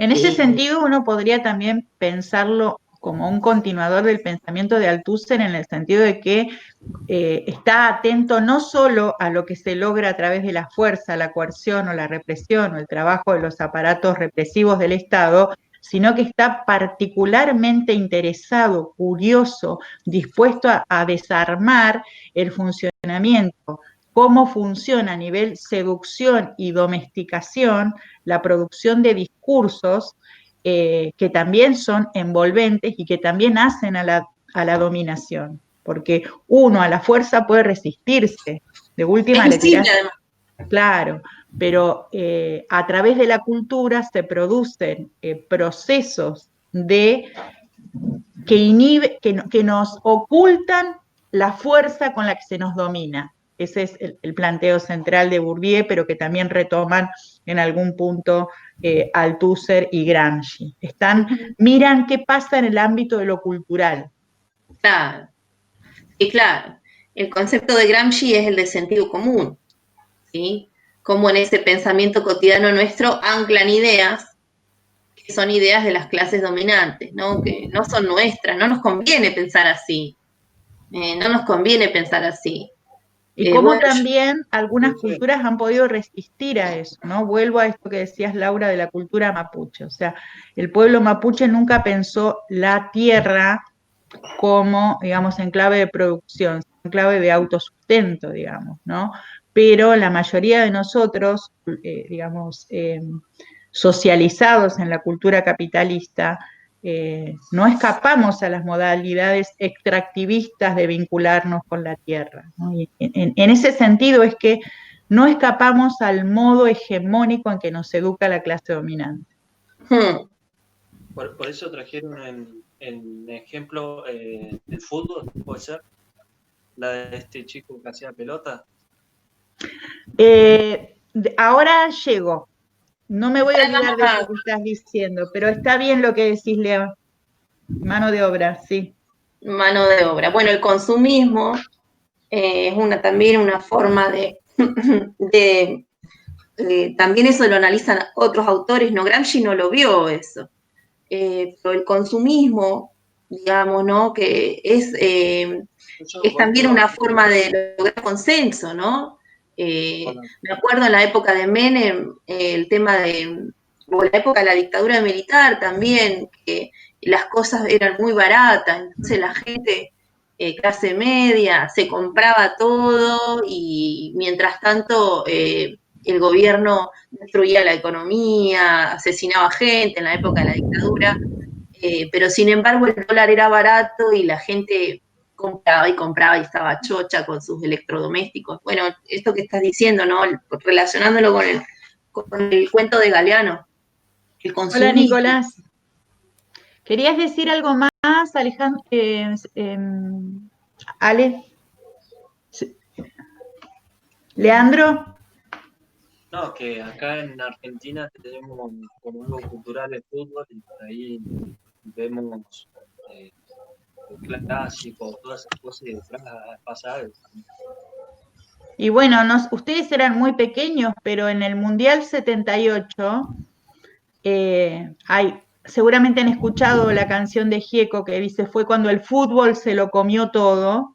En ese sentido, uno podría también pensarlo como un continuador del pensamiento de Althusser en el sentido de que está atento no solo a lo que se logra a través de la fuerza, la coerción o la represión o el trabajo de los aparatos represivos del Estado, sino que está particularmente interesado, curioso, dispuesto a desarmar el funcionamiento, cómo funciona a nivel seducción y domesticación la producción de discursos que también son envolventes y que también hacen a la dominación, porque uno a la fuerza puede resistirse, de última Es le tirás, visible, además. claro, pero a través de la cultura se producen procesos que nos ocultan la fuerza con la que se nos domina. Ese es el planteo central de Bourdieu, pero que también retoman en algún punto Althusser y Gramsci. Miran qué pasa en el ámbito de lo cultural. Claro. Y claro, el concepto de Gramsci es el de sentido común, ¿sí? Como en ese pensamiento cotidiano nuestro anclan ideas que son ideas de las clases dominantes, ¿no? Que no son nuestras, no nos conviene pensar así, no nos conviene pensar así. Y cómo Bueno, también algunas culturas han podido resistir a eso, ¿no? Vuelvo a esto que decías, Laura, de la cultura mapuche. O sea, el pueblo mapuche nunca pensó la tierra como, digamos, en clave de producción, en clave de autosustento, digamos, ¿no? Pero la mayoría de nosotros, digamos, socializados en la cultura capitalista, no escapamos a las modalidades extractivistas de vincularnos con la tierra, ¿no? Y en ese sentido es que no escapamos al modo hegemónico en que nos educa la clase dominante. Por eso trajeron en ejemplo el fútbol, ¿puede ser? La de este chico que hacía pelota. Ahora llego. No me voy a olvidar de eso que estás diciendo, pero está bien lo que decís, Leo. Mano de obra, sí. Mano de obra. Bueno, el consumismo es también una forma también eso lo analizan otros autores, no, Gramsci no lo vio eso. Pero el consumismo, digamos, ¿no? Que es también una forma de lograr consenso, ¿no? Me acuerdo en la época de Menem, el tema o la época de la dictadura militar también, que las cosas eran muy baratas, entonces la gente, clase media, se compraba todo y mientras tanto el gobierno destruía la economía, asesinaba gente en la época de la dictadura, pero sin embargo el dólar era barato y la gente compraba y estaba chocha con sus electrodomésticos. Bueno, esto que estás diciendo, ¿no? Relacionándolo con el cuento de Galeano. El consumismo. Hola, Nicolás. ¿Querías decir algo más, Alejandro? Ale. ¿Leandro? No, que acá en Argentina tenemos como algo cultural el fútbol y por ahí vemos clásicos, todas esas cosas de pasadas. Y bueno, ustedes eran muy pequeños, pero en el Mundial 78 seguramente han escuchado la canción de Gieco que dice, fue cuando el fútbol se lo comió todo,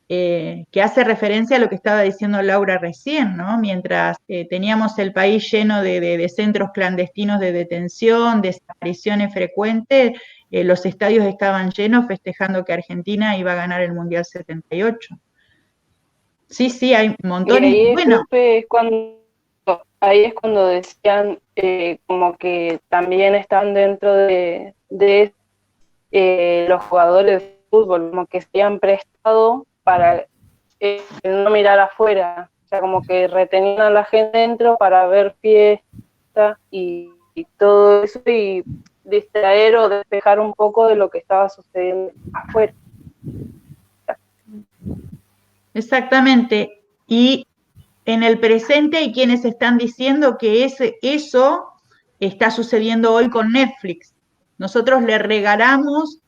que hace referencia a lo que estaba diciendo Laura recién, ¿no? Mientras teníamos el país lleno de centros clandestinos de detención, desapariciones frecuentes, los estadios estaban llenos festejando que Argentina iba a ganar el Mundial 78. Sí, hay montones. Y bueno, ahí es cuando decían como que también están dentro de los jugadores de fútbol, como que se han prestado para no mirar afuera, o sea, como que retenían a la gente dentro para ver fiesta y todo eso y distraer o despejar un poco de lo que estaba sucediendo afuera. Exactamente. Y en el presente hay quienes están diciendo que eso está sucediendo hoy con Netflix. Nosotros le regalamos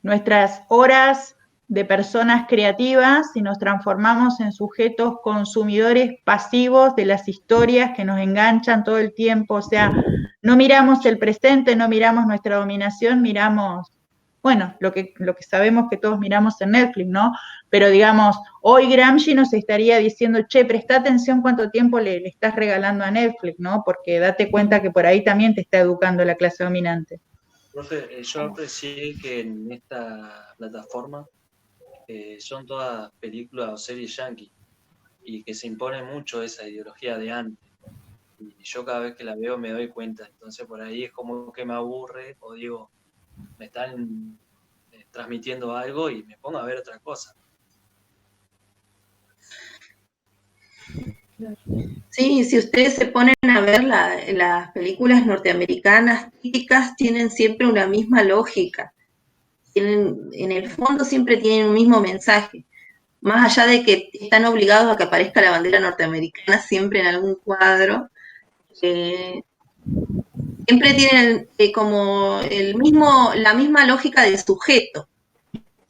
nuestras horas de personas creativas y nos transformamos en sujetos consumidores pasivos de las historias que nos enganchan todo el tiempo. O sea, no miramos el presente, no miramos nuestra dominación, miramos bueno, lo que sabemos que todos miramos en Netflix, ¿no? Pero digamos, hoy Gramsci nos estaría diciendo, che, presta atención cuánto tiempo le estás regalando a Netflix, ¿no? Porque date cuenta que por ahí también te está educando la clase dominante. Profe, yo aprecié que en esta plataforma son todas películas o series yankee y que se impone mucho esa ideología de antes. Y yo cada vez que la veo me doy cuenta, entonces por ahí es como que me aburre o digo, me están transmitiendo algo y me pongo a ver otra cosa. Sí, si ustedes se ponen a ver las películas norteamericanas típicas, tienen siempre una misma lógica. En el fondo siempre tienen un mismo mensaje. Más allá de que están obligados a que aparezca la bandera norteamericana siempre en algún cuadro, siempre tienen como la misma lógica del sujeto.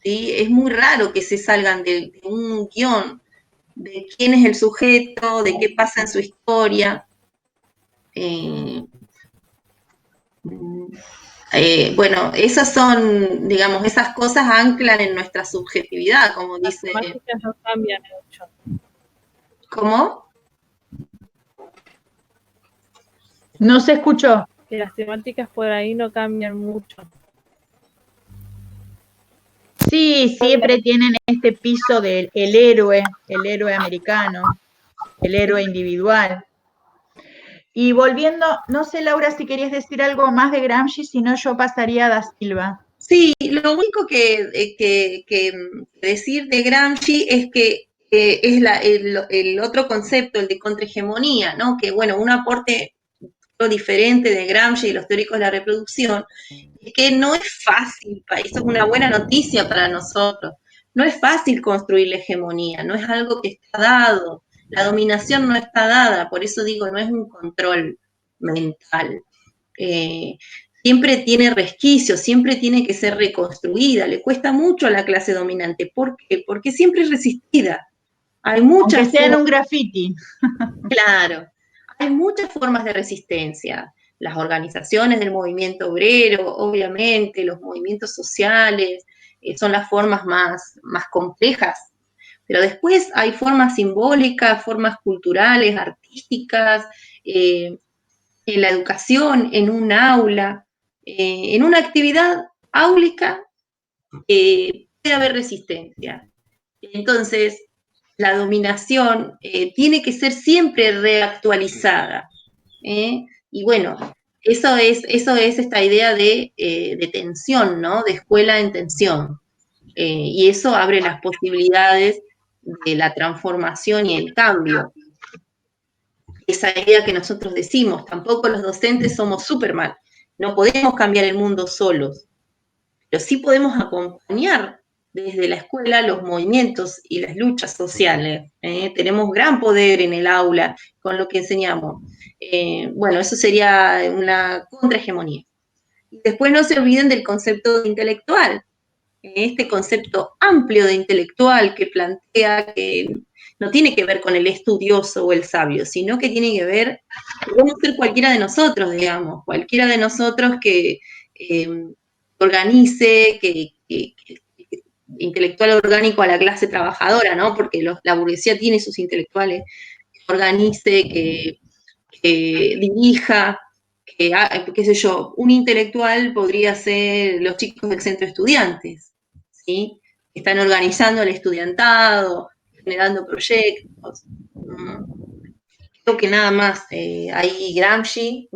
¿Sí? Es muy raro que se salgan de un guión, de quién es el sujeto, de qué pasa en su historia. Bueno, esas son, digamos, esas cosas anclan en nuestra subjetividad, como Las dice. temáticas no cambian mucho. ¿Cómo? No se escuchó. Que las temáticas por ahí no cambian mucho. Sí, siempre tienen este piso del el héroe americano, el héroe individual. Y volviendo, no sé, Laura, si querías decir algo más de Gramsci, si no yo pasaría a Da Silva. Sí, lo único que decir de Gramsci es que es el otro concepto, el de contrahegemonía, ¿no? Que, bueno, un aporte diferente de Gramsci y los teóricos de la reproducción, es que no es fácil, eso es una buena noticia para nosotros, no es fácil construir la hegemonía, no es algo que está dado, la dominación no está dada, por eso digo, no es un control mental. Siempre tiene resquicios, siempre tiene que ser reconstruida, le cuesta mucho a la clase dominante. ¿Por qué? Porque siempre es resistida. Hay muchas aunque sea en un graffiti. Claro, hay muchas formas de resistencia. Las organizaciones del movimiento obrero, obviamente, los movimientos sociales, son las formas más complejas. Pero después hay formas simbólicas, formas culturales, artísticas, en la educación, en un aula, en una actividad áulica, puede haber resistencia. Entonces, la dominación tiene que ser siempre reactualizada. Y bueno, eso es esta idea de tensión, ¿no? De escuela en tensión. Y eso abre las posibilidades de la transformación y el cambio. Esa idea que nosotros decimos, tampoco los docentes somos Superman, no podemos cambiar el mundo solos, pero sí podemos acompañar desde la escuela los movimientos y las luchas sociales. Tenemos gran poder en el aula con lo que enseñamos. Bueno, eso sería una contrahegemonía. Y después no se olviden del concepto de intelectual, este concepto amplio de intelectual que plantea que no tiene que ver con el estudioso o el sabio, sino que tiene que ver, podemos ser cualquiera de nosotros, digamos, cualquiera de nosotros que organice, que intelectual orgánico a la clase trabajadora, ¿no? Porque la burguesía tiene sus intelectuales, que organice, que dirija, qué sé yo, un intelectual podría ser los chicos del centro de estudiantes, ¿sí? Que están organizando el estudiantado, generando proyectos. Creo que nada más, ahí Gramsci.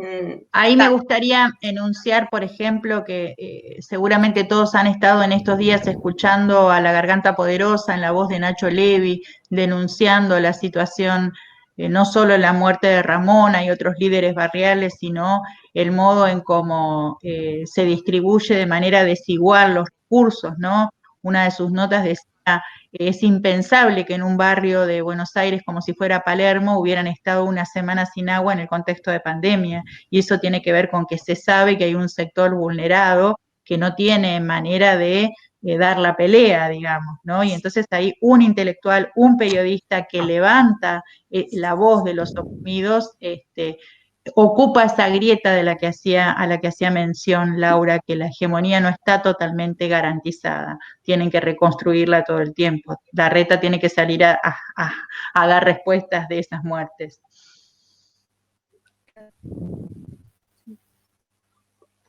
Ahí me gustaría enunciar, por ejemplo, que seguramente todos han estado en estos días escuchando a La Garganta Poderosa en la voz de Nacho Levi, denunciando la situación, no solo la muerte de Ramona y otros líderes barriales, sino el modo en cómo se distribuye de manera desigual los recursos, ¿no? Una de sus notas decía, es impensable que en un barrio de Buenos Aires, como si fuera Palermo, hubieran estado una semana sin agua en el contexto de pandemia. Y eso tiene que ver con que se sabe que hay un sector vulnerado que no tiene manera de dar la pelea, digamos, ¿no? Y entonces hay un intelectual, un periodista que levanta la voz de los oprimidos, ocupa esa grieta de la que a la que hacía mención Laura, que la hegemonía no está totalmente garantizada, tienen que reconstruirla todo el tiempo. Larreta tiene que salir a dar respuestas de esas muertes.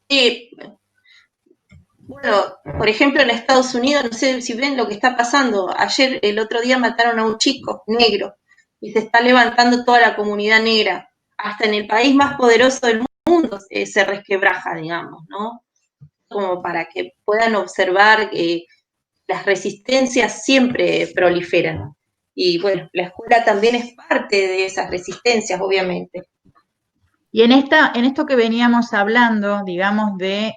Sí, bueno, por ejemplo, en Estados Unidos, no sé si ven lo que está pasando. Ayer, el otro día, mataron a un chico negro y se está levantando toda la comunidad negra. Hasta en el país más poderoso del mundo se resquebraja, digamos, ¿no? Como para que puedan observar que las resistencias siempre proliferan. Y bueno, la escuela también es parte de esas resistencias, obviamente. Y en esto que veníamos hablando, digamos, de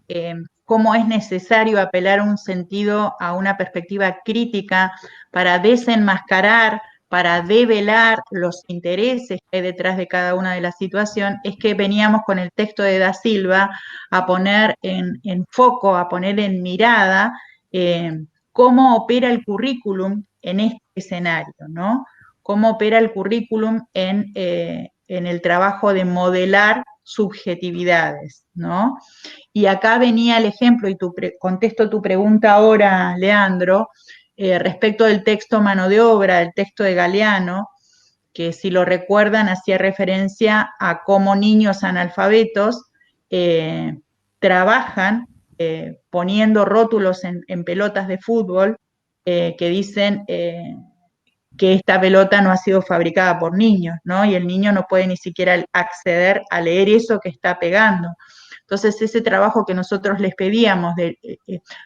cómo es necesario apelar un sentido a una perspectiva crítica para desenmascarar, para develar los intereses que hay detrás de cada una de las situaciones, es que veníamos con el texto de Da Silva a poner en foco, a poner en mirada cómo opera el currículum en este escenario, ¿no? Cómo opera el currículum en el trabajo de modelar subjetividades, ¿no? Y acá venía el ejemplo, y contesto tu pregunta ahora, Leandro, respecto del texto Mano de Obra, el texto de Galeano, que si lo recuerdan hacía referencia a cómo niños analfabetos trabajan poniendo rótulos en pelotas de fútbol que dicen que esta pelota no ha sido fabricada por niños, ¿no? Y el niño no puede ni siquiera acceder a leer eso que está pegando. Entonces, ese trabajo que nosotros les pedíamos de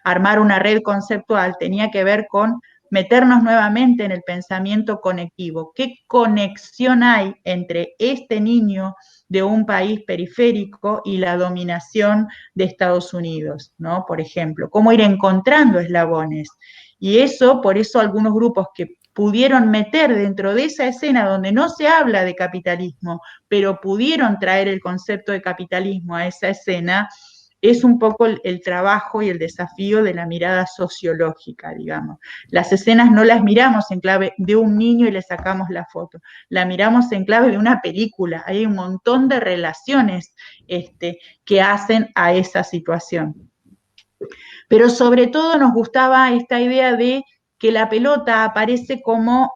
armar una red conceptual tenía que ver con meternos nuevamente en el pensamiento conectivo. ¿Qué conexión hay entre este niño de un país periférico y la dominación de Estados Unidos, ¿no? Por ejemplo, cómo ir encontrando eslabones. Y eso, por eso algunos grupos que pudieron meter dentro de esa escena donde no se habla de capitalismo, pero pudieron traer el concepto de capitalismo a esa escena, es un poco el trabajo y el desafío de la mirada sociológica, digamos. Las escenas no las miramos en clave de un niño y le sacamos la foto, la miramos en clave de una película. Hay un montón de relaciones que hacen a esa situación. Pero sobre todo nos gustaba esta idea de que la pelota aparece como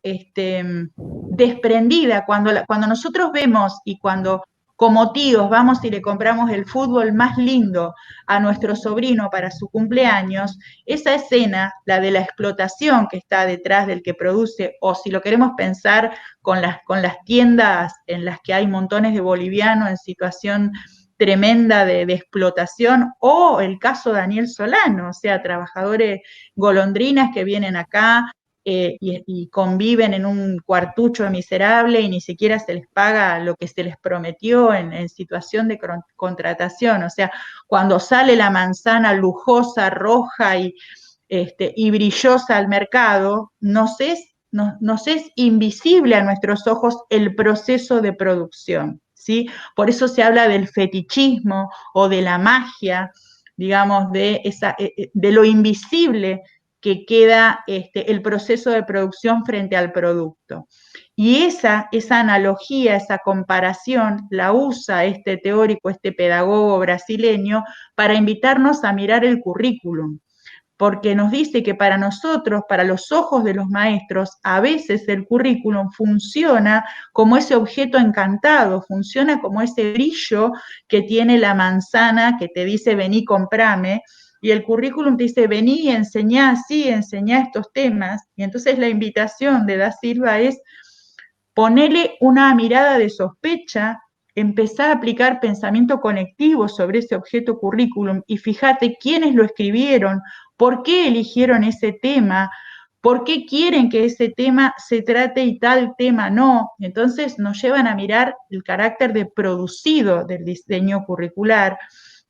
desprendida. Cuando nosotros vemos y cuando como tíos vamos y le compramos el fútbol más lindo a nuestro sobrino para su cumpleaños, esa escena, la de la explotación que está detrás del que produce, o si lo queremos pensar con las tiendas en las que hay montones de bolivianos en situación tremenda de explotación, o el caso de Daniel Solano, o sea, trabajadores golondrinas que vienen acá y conviven en un cuartucho miserable y ni siquiera se les paga lo que se les prometió en situación de contratación. O sea, cuando sale la manzana lujosa, roja y brillosa al mercado, nos es invisible a nuestros ojos el proceso de producción, ¿sí? Por eso se habla del fetichismo o de la magia, digamos, de lo invisible que queda el proceso de producción frente al producto. Y esa analogía, esa comparación, la usa este teórico, este pedagogo brasileño, para invitarnos a mirar el currículum, porque nos dice que para nosotros, para los ojos de los maestros, a veces el currículum funciona como ese objeto encantado, funciona como ese brillo que tiene la manzana que te dice vení, comprame, y el currículum te dice vení y enseñá así, enseñá estos temas, y entonces la invitación de Da Silva es ponerle una mirada de sospecha, empezar a aplicar pensamiento conectivo sobre ese objeto currículum y fíjate quiénes lo escribieron, por qué eligieron ese tema, por qué quieren que ese tema se trate y tal tema no. Entonces nos llevan a mirar el carácter de producido del diseño curricular,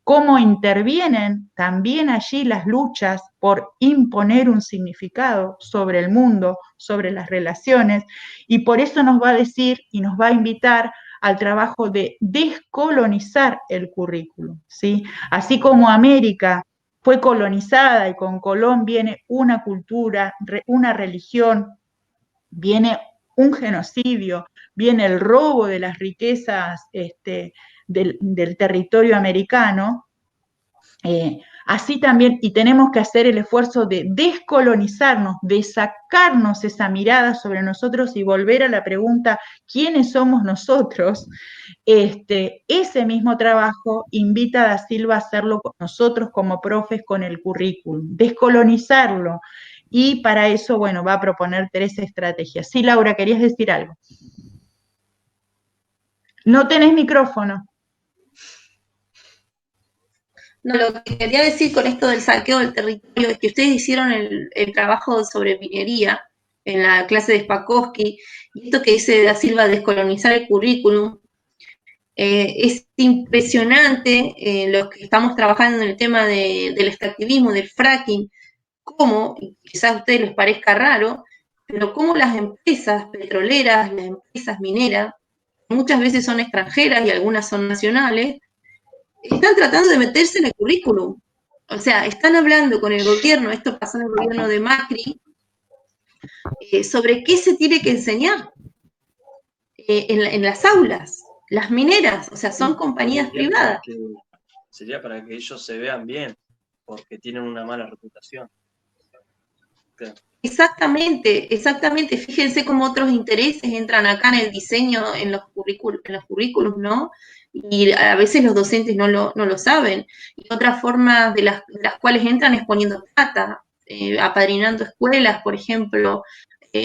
cómo intervienen también allí las luchas por imponer un significado sobre el mundo, sobre las relaciones, y por eso nos va a decir y nos va a invitar al trabajo de descolonizar el currículum, ¿sí? Así como América fue colonizada y con Colón viene una cultura, una religión, viene un genocidio, viene el robo de las riquezas del territorio americano, así también, y tenemos que hacer el esfuerzo de descolonizarnos, de sacarnos esa mirada sobre nosotros y volver a la pregunta, ¿quiénes somos nosotros? Ese mismo trabajo invita a Da Silva a hacerlo con nosotros como profes con el currículum, descolonizarlo, y para eso, bueno, va a proponer 3 estrategias. Sí, Laura, ¿querías decir algo? No tenés micrófono. No, lo que quería decir con esto del saqueo del territorio es que ustedes hicieron el trabajo sobre minería en la clase de Spakovsky, y esto que dice Da Silva, descolonizar el currículum, es impresionante lo que estamos trabajando en el tema del extractivismo, del fracking, cómo, y quizás a ustedes les parezca raro, pero cómo las empresas petroleras, las empresas mineras, muchas veces son extranjeras y algunas son nacionales, están tratando de meterse en el currículum. O sea, están hablando con el gobierno, esto pasó en el gobierno de Macri, sobre qué se tiene que enseñar en las aulas. Las mineras, o sea, son compañías privadas. Sería para que ellos se vean bien, porque tienen una mala reputación. Claro. Exactamente, exactamente. Fíjense cómo otros intereses entran acá en el diseño, en los currículos, ¿no? Y a veces los docentes no lo saben. Y otras formas de las cuales entran es poniendo plata, apadrinando escuelas, por ejemplo,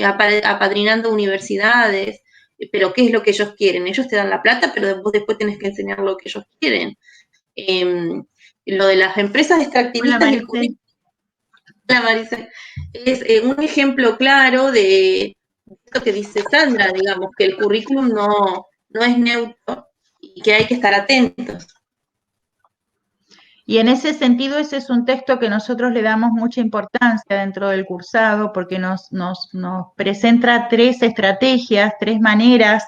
apadrinando universidades. Pero ¿qué es lo que ellos quieren? Ellos te dan la plata, pero vos después tenés que enseñar lo que ellos quieren. Lo de las empresas extractivistas y el currículum. Hola, Marisa. Es un ejemplo claro de esto que dice Sandra, digamos, que el currículum no es neutro y que hay que estar atentos. Y en ese sentido, ese es un texto que nosotros le damos mucha importancia dentro del cursado, porque nos presenta 3 estrategias, 3 maneras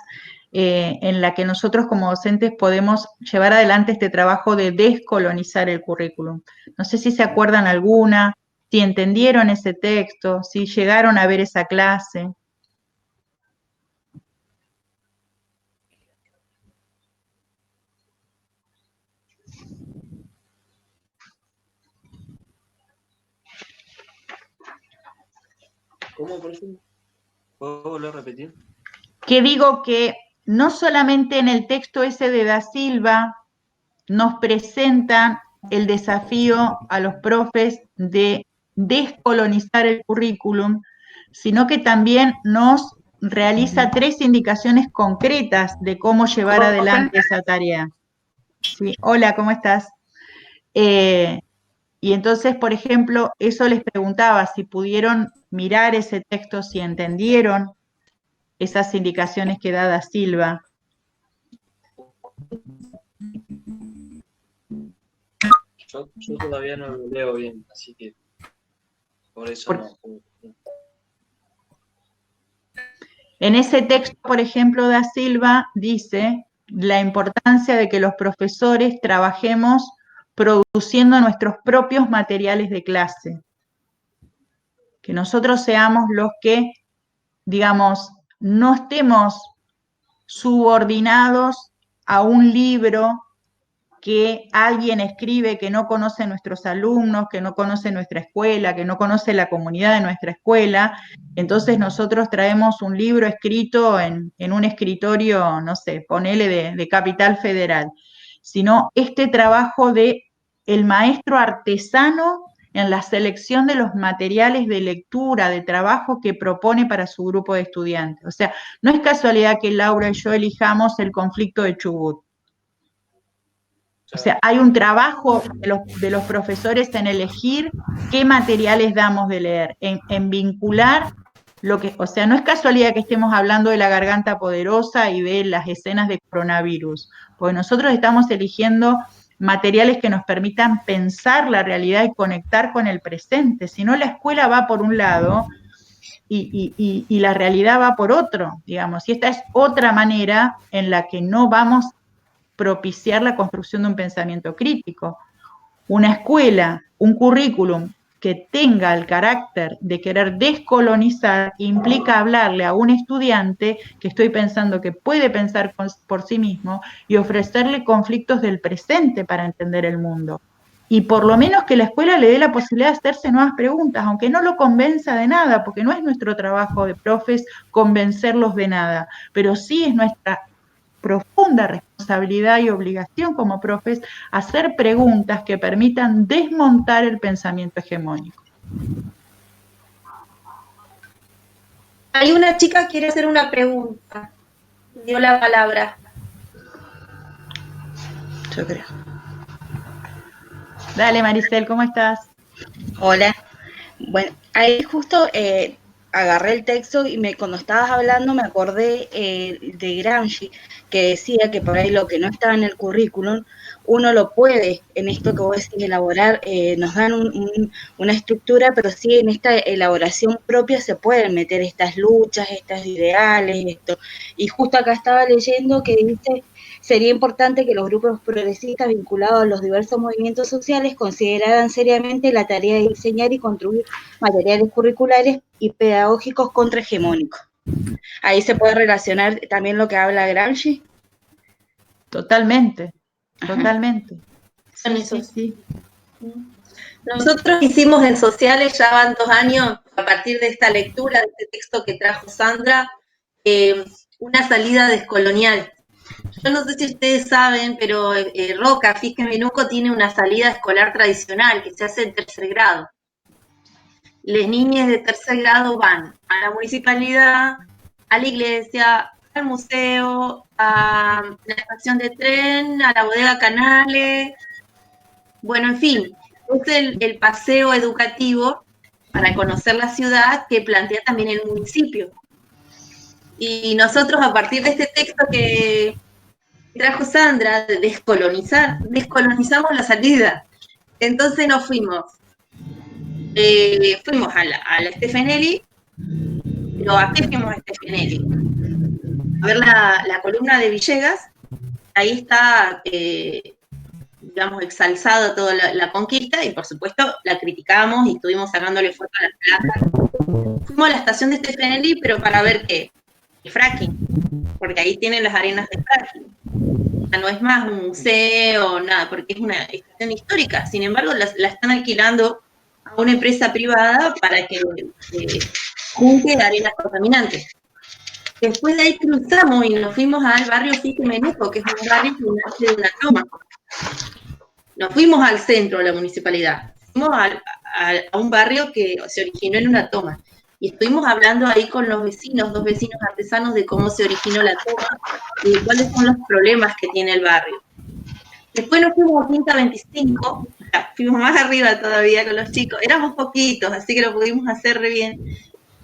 en la que nosotros como docentes podemos llevar adelante este trabajo de descolonizar el currículum. No sé si se acuerdan alguna, si entendieron ese texto, si llegaron a ver esa clase. ¿Cómo, por ejemplo? ¿Puedo volver a repetir? Que digo que no solamente en el texto ese de Da Silva nos presentan el desafío a los profes de descolonizar el currículum, sino que también nos realiza 3 indicaciones concretas de cómo llevar adelante esa tarea. Sí, hola, ¿cómo estás? Y entonces, por ejemplo, eso les preguntaba si pudieron mirar ese texto, si entendieron esas indicaciones que da Da Silva. Yo todavía no lo leo bien, así que por eso no. En ese texto, por ejemplo, Da Silva dice la importancia de que los profesores trabajemos produciendo nuestros propios materiales de clase. Que nosotros seamos los que, digamos, no estemos subordinados a un libro que alguien escribe que no conoce nuestros alumnos, que no conoce nuestra escuela, que no conoce la comunidad de nuestra escuela. Entonces nosotros traemos un libro escrito en un escritorio, no sé, ponele de Capital Federal, sino este trabajo de el maestro artesano en la selección de los materiales de lectura, de trabajo que propone para su grupo de estudiantes. O sea, no es casualidad que Laura y yo elijamos el conflicto de Chubut. O sea, hay un trabajo de los profesores en elegir qué materiales damos de leer, en vincular lo que, o sea, no es casualidad que estemos hablando de la garganta poderosa y de las escenas de coronavirus, porque nosotros estamos eligiendo materiales que nos permitan pensar la realidad y conectar con el presente, si no la escuela va por un lado y la realidad va por otro, digamos, y esta es otra manera en la que no vamos propiciar la construcción de un pensamiento crítico. Una escuela, un currículum que tenga el carácter de querer descolonizar implica hablarle a un estudiante que estoy pensando que puede pensar por sí mismo y ofrecerle conflictos del presente para entender el mundo. Y por lo menos que la escuela le dé la posibilidad de hacerse nuevas preguntas, aunque no lo convenza de nada, porque no es nuestro trabajo de profes convencerlos de nada, pero sí es nuestra profunda responsabilidad y obligación como profes hacer preguntas que permitan desmontar el pensamiento hegemónico. Hay una chica que quiere hacer una pregunta. Dio la palabra. Yo creo. Dale, Maricel, ¿cómo estás? Hola. Bueno, ahí justo agarré el texto y cuando estabas hablando me acordé de Gramsci, que decía que por ahí lo que no estaba en el currículum, uno lo puede, en esto que vos decís, elaborar, nos dan una estructura, pero sí en esta elaboración propia se pueden meter estas luchas, estos ideales, esto. Y justo acá estaba leyendo que dice: sería importante que los grupos progresistas vinculados a los diversos movimientos sociales consideraran seriamente la tarea de diseñar y construir materiales curriculares y pedagógicos contrahegemónicos. Ahí se puede relacionar también lo que habla Gramsci. Totalmente, totalmente. Son Sí, esos. sí. Nosotros hicimos en Sociales, ya van 2 años, a partir de esta lectura, de este texto que trajo Sandra, una salida descolonial. Yo no sé si ustedes saben, pero Roca, Fisque Menuco, tiene una salida escolar tradicional que se hace en 3er grado. Las niñas de 3er grado van a la municipalidad, a la iglesia, al museo, a la estación de tren, a la bodega Canales. Bueno, en fin, es el paseo educativo para conocer la ciudad que plantea también el municipio. Y nosotros, a partir de este texto que trajo Sandra, de descolonizamos la salida. Entonces nos fuimos a la Stefanelli, pero ¿a qué fuimos a Stefanelli? A ver la columna de Villegas, ahí está, digamos, exalzada toda la conquista, y por supuesto la criticamos y estuvimos sacándole fotos a las placas. Fuimos a la estación de Stefanelli, pero para ver qué, el fracking, porque ahí tienen las arenas de fracking. No es más un museo, nada, porque es una estación histórica. Sin embargo, la están alquilando a una empresa privada para que junte arenas contaminantes. Después de ahí cruzamos y nos fuimos al barrio Fisque Menuco, que es un barrio que nace de una toma. Nos fuimos al centro de la municipalidad, fuimos a un barrio que se originó en una toma. Y estuvimos hablando ahí con los vecinos, 2 vecinos artesanos, de cómo se originó la toma y de cuáles son los problemas que tiene el barrio. Después nos fuimos a Quinta 25, fuimos más arriba todavía con los chicos, éramos poquitos, así que lo pudimos hacer re bien.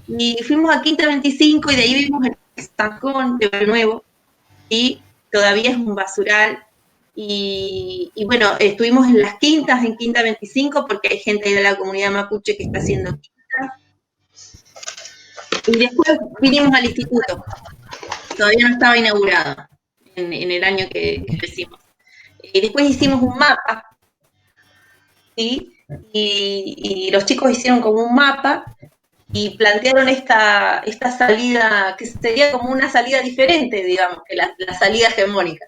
Y fuimos a Quinta 25 y de ahí vimos el estancón de Barrio Nuevo, y todavía es un basural. Y bueno, estuvimos en las quintas, en Quinta 25, porque hay gente de la comunidad mapuche que está haciendo quintas. Y después vinimos al instituto, todavía no estaba inaugurado en el año que lo hicimos. Y después hicimos un mapa, ¿sí? Y los chicos hicieron como un mapa y plantearon esta salida, que sería como una salida diferente, digamos, que la salida hegemónica.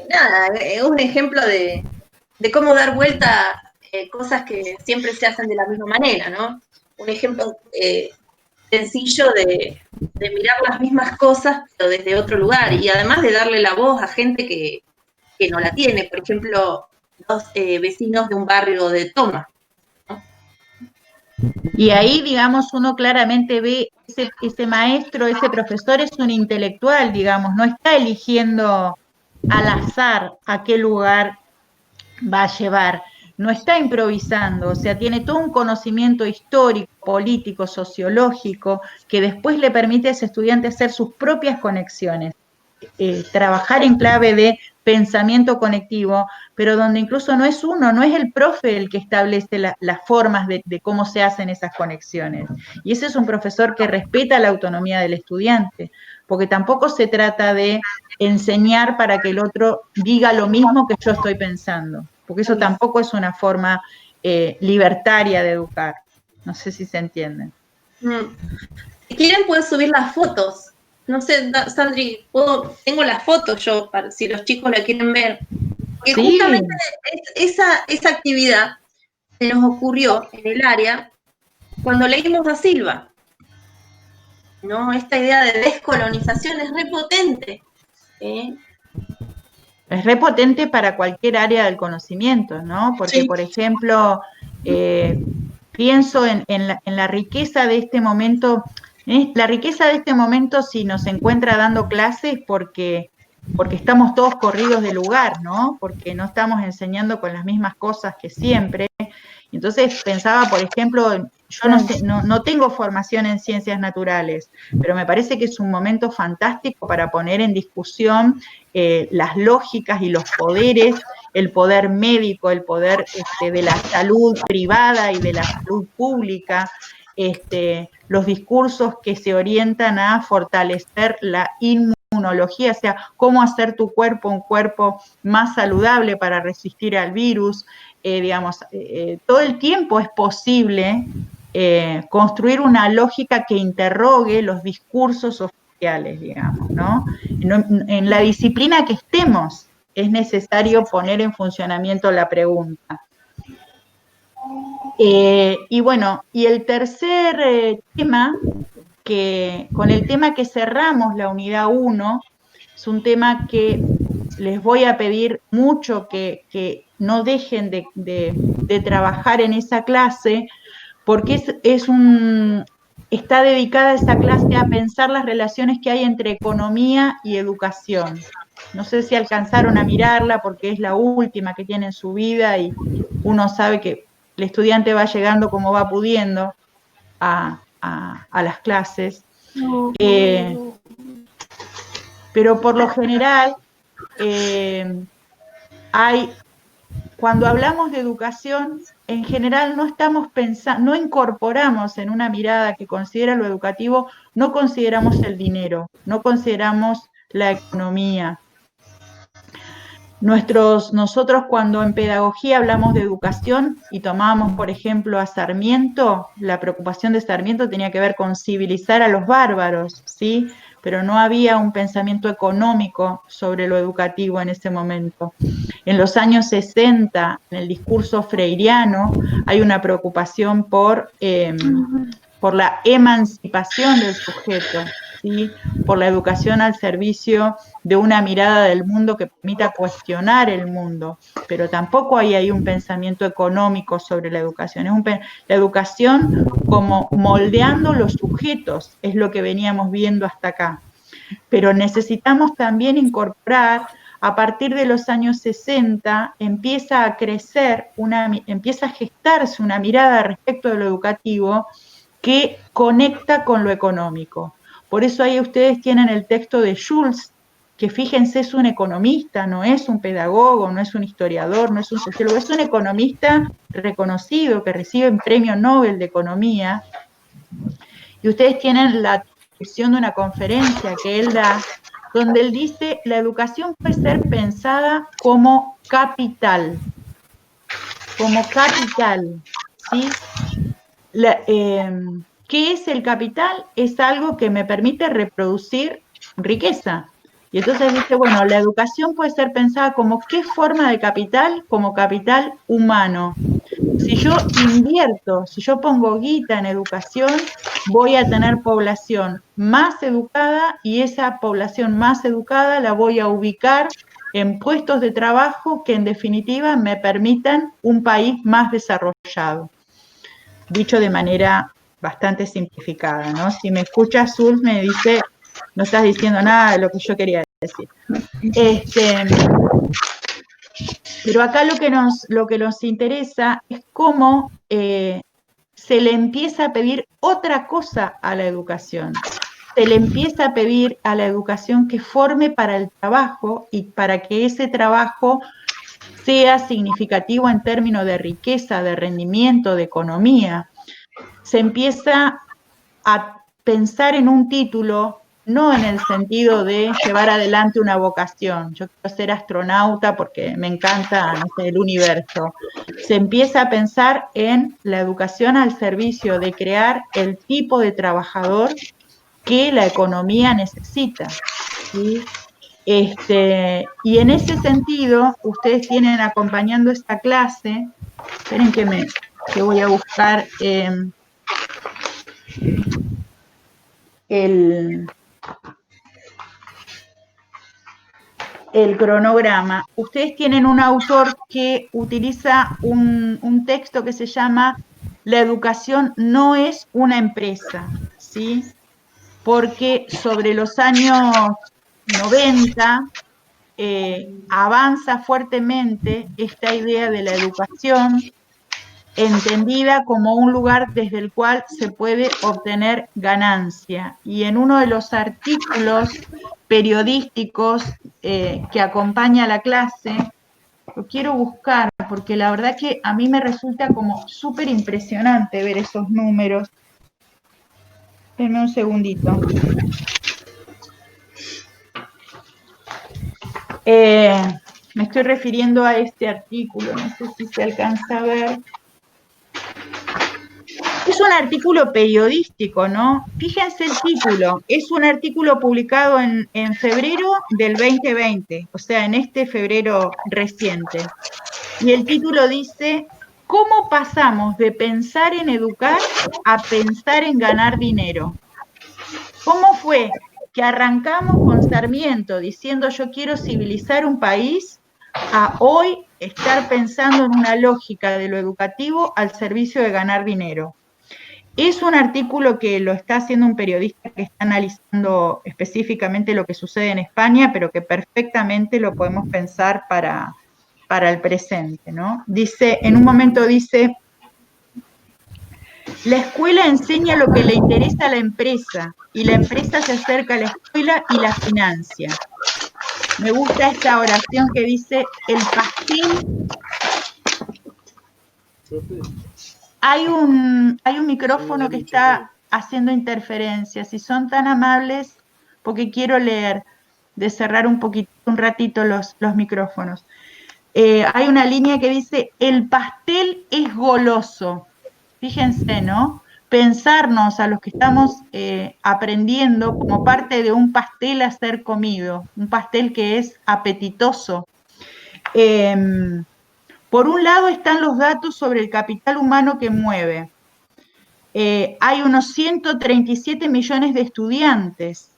Nada, es un ejemplo de cómo dar vuelta cosas que siempre se hacen de la misma manera, ¿no? Un ejemplo sencillo de mirar las mismas cosas, pero desde otro lugar, y además de darle la voz a gente que no la tiene. Por ejemplo, 2 vecinos de un barrio de Toma, ¿no? Y ahí, digamos, uno claramente ve ese maestro, ese profesor es un intelectual, digamos, no está eligiendo al azar a qué lugar va a llevar, no está improvisando, o sea, tiene todo un conocimiento histórico, político, sociológico, que después le permite a ese estudiante hacer sus propias conexiones, trabajar en clave de pensamiento conectivo, pero donde incluso no es uno, no es el profe el que establece las formas de cómo se hacen esas conexiones. Y ese es un profesor que respeta la autonomía del estudiante, porque tampoco se trata de enseñar para que el otro diga lo mismo que yo estoy pensando, porque eso tampoco es una forma libertaria de educar. No sé si se entienden. Si quieren pueden subir las fotos. No sé, Sandri, tengo las fotos yo, para, si los chicos la quieren ver. Porque Sí. justamente esa actividad se nos ocurrió en el área cuando leímos a Silva. ¿No? Esta idea de descolonización es repotente. Es repotente para cualquier área del conocimiento, ¿no? Porque, Sí. por ejemplo, pienso en la riqueza de este momento. La riqueza de este momento, si nos encuentra dando clases, porque estamos todos corridos de lugar, ¿no? Porque no estamos enseñando con las mismas cosas que siempre. Entonces pensaba, por ejemplo, yo no tengo formación en ciencias naturales, pero me parece que es un momento fantástico para poner en discusión las lógicas y los poderes, el poder médico, el poder de la salud privada y de la salud pública, los discursos que se orientan a fortalecer la inmunología, o sea, cómo hacer tu cuerpo un cuerpo más saludable para resistir al virus. Todo el tiempo es posible construir una lógica que interrogue los discursos oficiales, digamos, ¿no? En la disciplina que estemos es necesario poner en funcionamiento la pregunta. Y bueno, y el tercer tema, con el tema que cerramos la unidad 1, es un tema que les voy a pedir mucho que no dejen de trabajar en esa clase, porque está dedicada esa clase a pensar las relaciones que hay entre economía y educación. No sé si alcanzaron a mirarla porque es la última que tiene en su vida y uno sabe que el estudiante va llegando como va pudiendo a las clases. Pero por lo general, cuando hablamos de educación, en general no estamos pensando, no incorporamos en una mirada que considera lo educativo, no consideramos el dinero, no consideramos la economía. Nosotros cuando en pedagogía hablamos de educación y tomamos, por ejemplo, a Sarmiento, la preocupación de Sarmiento tenía que ver con civilizar a los bárbaros, ¿sí? Pero no había un pensamiento económico sobre lo educativo en ese momento. En los años 60, en el discurso freiriano, hay una preocupación por la emancipación del sujeto, ¿sí? Por la educación al servicio de una mirada del mundo que permita cuestionar el mundo, pero tampoco hay ahí un pensamiento económico sobre la educación. La educación como moldeando los sujetos es lo que veníamos viendo hasta acá. Pero necesitamos también incorporar, a partir de los años 60, empieza a crecer, empieza a gestarse una mirada respecto de lo educativo que conecta con lo económico. Por eso ahí ustedes tienen el texto de Schulz, que fíjense es un economista, no es un pedagogo, no es un historiador, no es un sociólogo, es un economista reconocido que recibe un premio Nobel de Economía. Y ustedes tienen la transcripción de una conferencia que él da, donde él dice, la educación puede ser pensada como capital, ¿sí? ¿Qué es el capital? Es algo que me permite reproducir riqueza. Y entonces dice, bueno, la educación puede ser pensada como ¿qué forma de capital? Como capital humano. Si yo invierto, si yo pongo guita en educación, voy a tener población más educada y esa población más educada la voy a ubicar en puestos de trabajo que en definitiva me permitan un país más desarrollado. Dicho de manera bastante simplificada, ¿no? Si me escucha Azul me dice, no estás diciendo nada de lo que yo quería decir. Pero acá lo que nos interesa es cómo se le empieza a pedir otra cosa a la educación. Se le empieza a pedir a la educación que forme para el trabajo y para que ese trabajo sea significativo en términos de riqueza, de rendimiento, de economía. Se empieza a pensar en un título no en el sentido de llevar adelante una vocación. Yo quiero ser astronauta porque me encanta, no sé, el universo. Se empieza a pensar en la educación al servicio de crear el tipo de trabajador que la economía necesita, ¿sí? Y en ese sentido, ustedes tienen acompañando esta clase, esperen que voy a buscar el cronograma. Ustedes tienen un autor que utiliza un texto que se llama La educación no es una empresa, ¿sí? Porque sobre los años 90 avanza fuertemente esta idea de la educación entendida como un lugar desde el cual se puede obtener ganancia. Y en uno de los artículos periodísticos que acompaña la clase, lo quiero buscar porque la verdad que a mí me resulta como súper impresionante ver esos números. Denme un segundito. Me estoy refiriendo a este artículo, no sé si se alcanza a ver. Es un artículo periodístico, ¿no? Fíjense el título, es un artículo publicado en febrero del 2020, o sea, en este febrero reciente. Y el título dice, ¿cómo pasamos de pensar en educar a pensar en ganar dinero? ¿Cómo fue que arrancamos con Sarmiento diciendo yo quiero civilizar un país a hoy estar pensando en una lógica de lo educativo al servicio de ganar dinero? Es un artículo que lo está haciendo un periodista que está analizando específicamente lo que sucede en España, pero que perfectamente lo podemos pensar para el presente, ¿no? Dice, en un momento dice, la escuela enseña lo que le interesa a la empresa y la empresa se acerca a la escuela y la financia. Me gusta esta oración que dice, el pastel... Hay un micrófono que está haciendo interferencias. Si son tan amables, porque quiero leer, de cerrar un ratito los micrófonos. Hay una línea que dice, el pastel es goloso. Fíjense, ¿no? Pensarnos a los que estamos aprendiendo como parte de un pastel a ser comido, un pastel que es apetitoso. Por un lado están los datos sobre el capital humano que mueve. Hay unos 137 millones de estudiantes.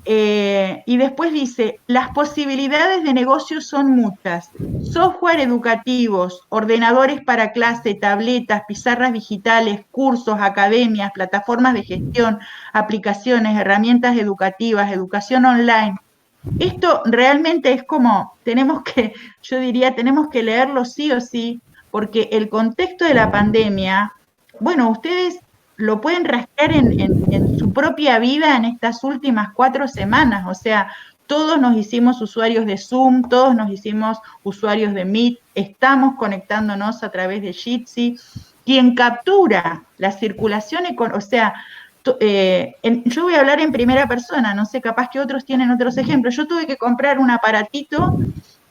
Y después dice, las posibilidades de negocio son muchas. Software educativos, ordenadores para clase, tabletas, pizarras digitales, cursos, academias, plataformas de gestión, aplicaciones, herramientas educativas, educación online. Esto realmente es como, yo diría, tenemos que leerlo sí o sí, porque el contexto de la pandemia, bueno, ustedes lo pueden rastrear en su propia vida en estas últimas 4 semanas, o sea, todos nos hicimos usuarios de Zoom, todos nos hicimos usuarios de Meet, estamos conectándonos a través de Jitsi, quien captura la circulación, o sea, yo voy a hablar en primera persona, no sé, capaz que otros tienen otros ejemplos. Yo tuve que comprar un aparatito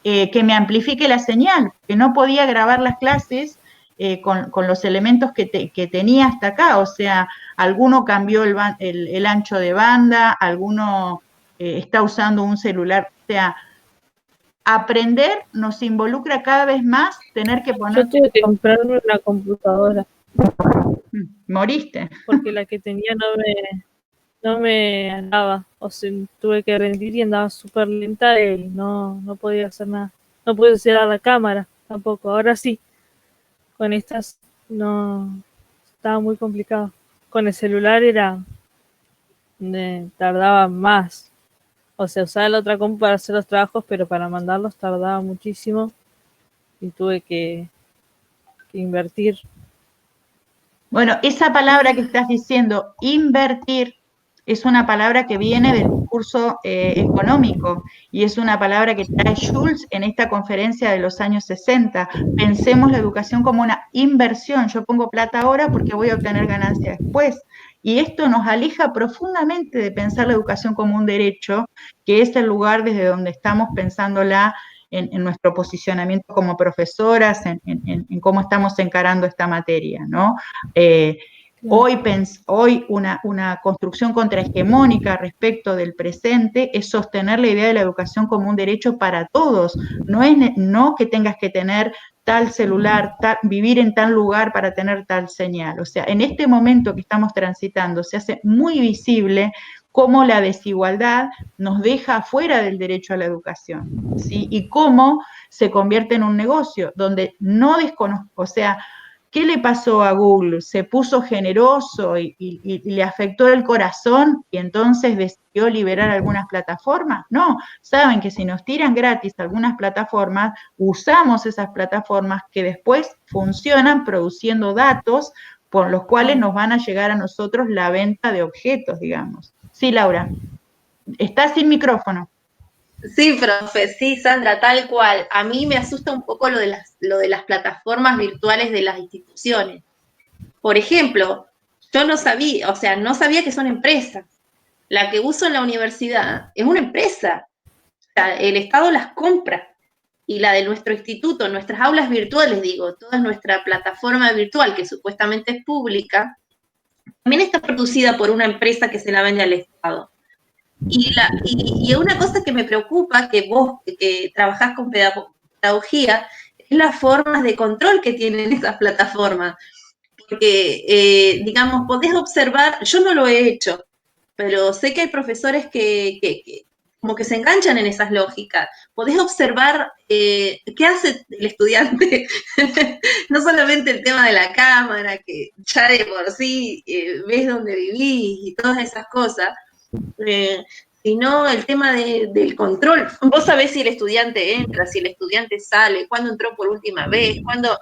que me amplifique la señal, que no podía grabar las clases con los elementos que tenía hasta acá, o sea, alguno cambió el ancho de banda, alguno está usando un celular, o sea, aprender nos involucra cada vez más tener que poner... Yo tuve que comprarme una computadora. ¿Moriste? Porque la que tenía no me andaba, o sea, tuve que rendir y andaba súper lenta y no podía hacer nada. No pude usar la cámara tampoco, ahora sí. Con estas no, estaba muy complicado. Con el celular tardaba más. O sea, usaba la otra compu para hacer los trabajos, pero para mandarlos tardaba muchísimo y tuve que invertir. Bueno, esa palabra que estás diciendo, invertir, es una palabra que viene del discurso económico y es una palabra que trae Schulz en esta conferencia de los años 60. Pensemos la educación como una inversión. Yo pongo plata ahora porque voy a obtener ganancia después. y esto nos aleja profundamente de pensar la educación como un derecho, que es el lugar desde donde estamos pensándola en nuestro posicionamiento como profesoras, en cómo estamos encarando esta materia, ¿no? Hoy una construcción contrahegemónica respecto del presente es sostener la idea de la educación como un derecho para todos, no que tengas que tener tal celular, vivir en tal lugar para tener tal señal. O sea, en este momento que estamos transitando se hace muy visible cómo la desigualdad nos deja fuera del derecho a la educación, ¿sí? Y cómo se convierte en un negocio donde no desconozco, o sea, ¿qué le pasó a Google? Se puso generoso y le afectó el corazón y entonces decidió liberar algunas plataformas. No, saben que si nos tiran gratis algunas plataformas, usamos esas plataformas que después funcionan produciendo datos por los cuales nos van a llegar a nosotros la venta de objetos, digamos. Sí, Laura. Estás sin micrófono. Sí, profe, sí, Sandra, tal cual. A mí me asusta un poco lo de las plataformas virtuales de las instituciones. Por ejemplo, yo no sabía, o sea, no sabía que son empresas. La que uso en la universidad es una empresa. O sea, el Estado las compra. Y la de nuestro instituto, nuestras aulas virtuales, digo, toda nuestra plataforma virtual, que supuestamente es pública, también está producida por una empresa que se la vende al Estado. Y una cosa que me preocupa, que vos que trabajás con pedagogía, es las formas de control que tienen esas plataformas. Porque, digamos, podés observar, yo no lo he hecho, pero sé que hay profesores que como que se enganchan en esas lógicas. Podés observar qué hace el estudiante, no solamente el tema de la cámara, que ya de por sí ves dónde vivís y todas esas cosas, sino el tema del control. Vos sabés si el estudiante entra, si el estudiante sale, cuándo entró por última vez, cuándo...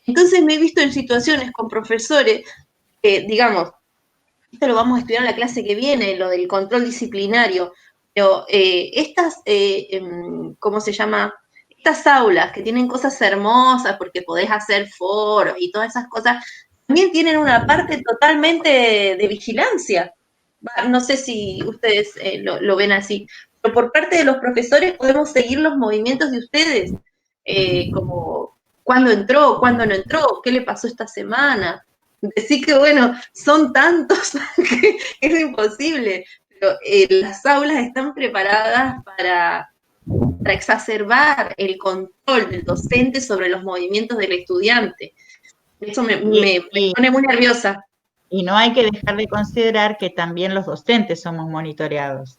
Entonces me he visto en situaciones con profesores que, digamos, esto lo vamos a estudiar en la clase que viene, lo del control disciplinario, pero ¿cómo se llama? Estas aulas que tienen cosas hermosas porque podés hacer foros y todas esas cosas, también tienen una parte totalmente de vigilancia. No sé si ustedes lo ven así, pero por parte de los profesores podemos seguir los movimientos de ustedes, como cuándo entró, cuándo no entró, qué le pasó esta semana. Decir que, bueno, son tantos que es imposible, pero las aulas están preparadas para exacerbar el control del docente sobre los movimientos del estudiante. Eso me pone muy nerviosa. Y no hay que dejar de considerar que también los docentes somos monitoreados.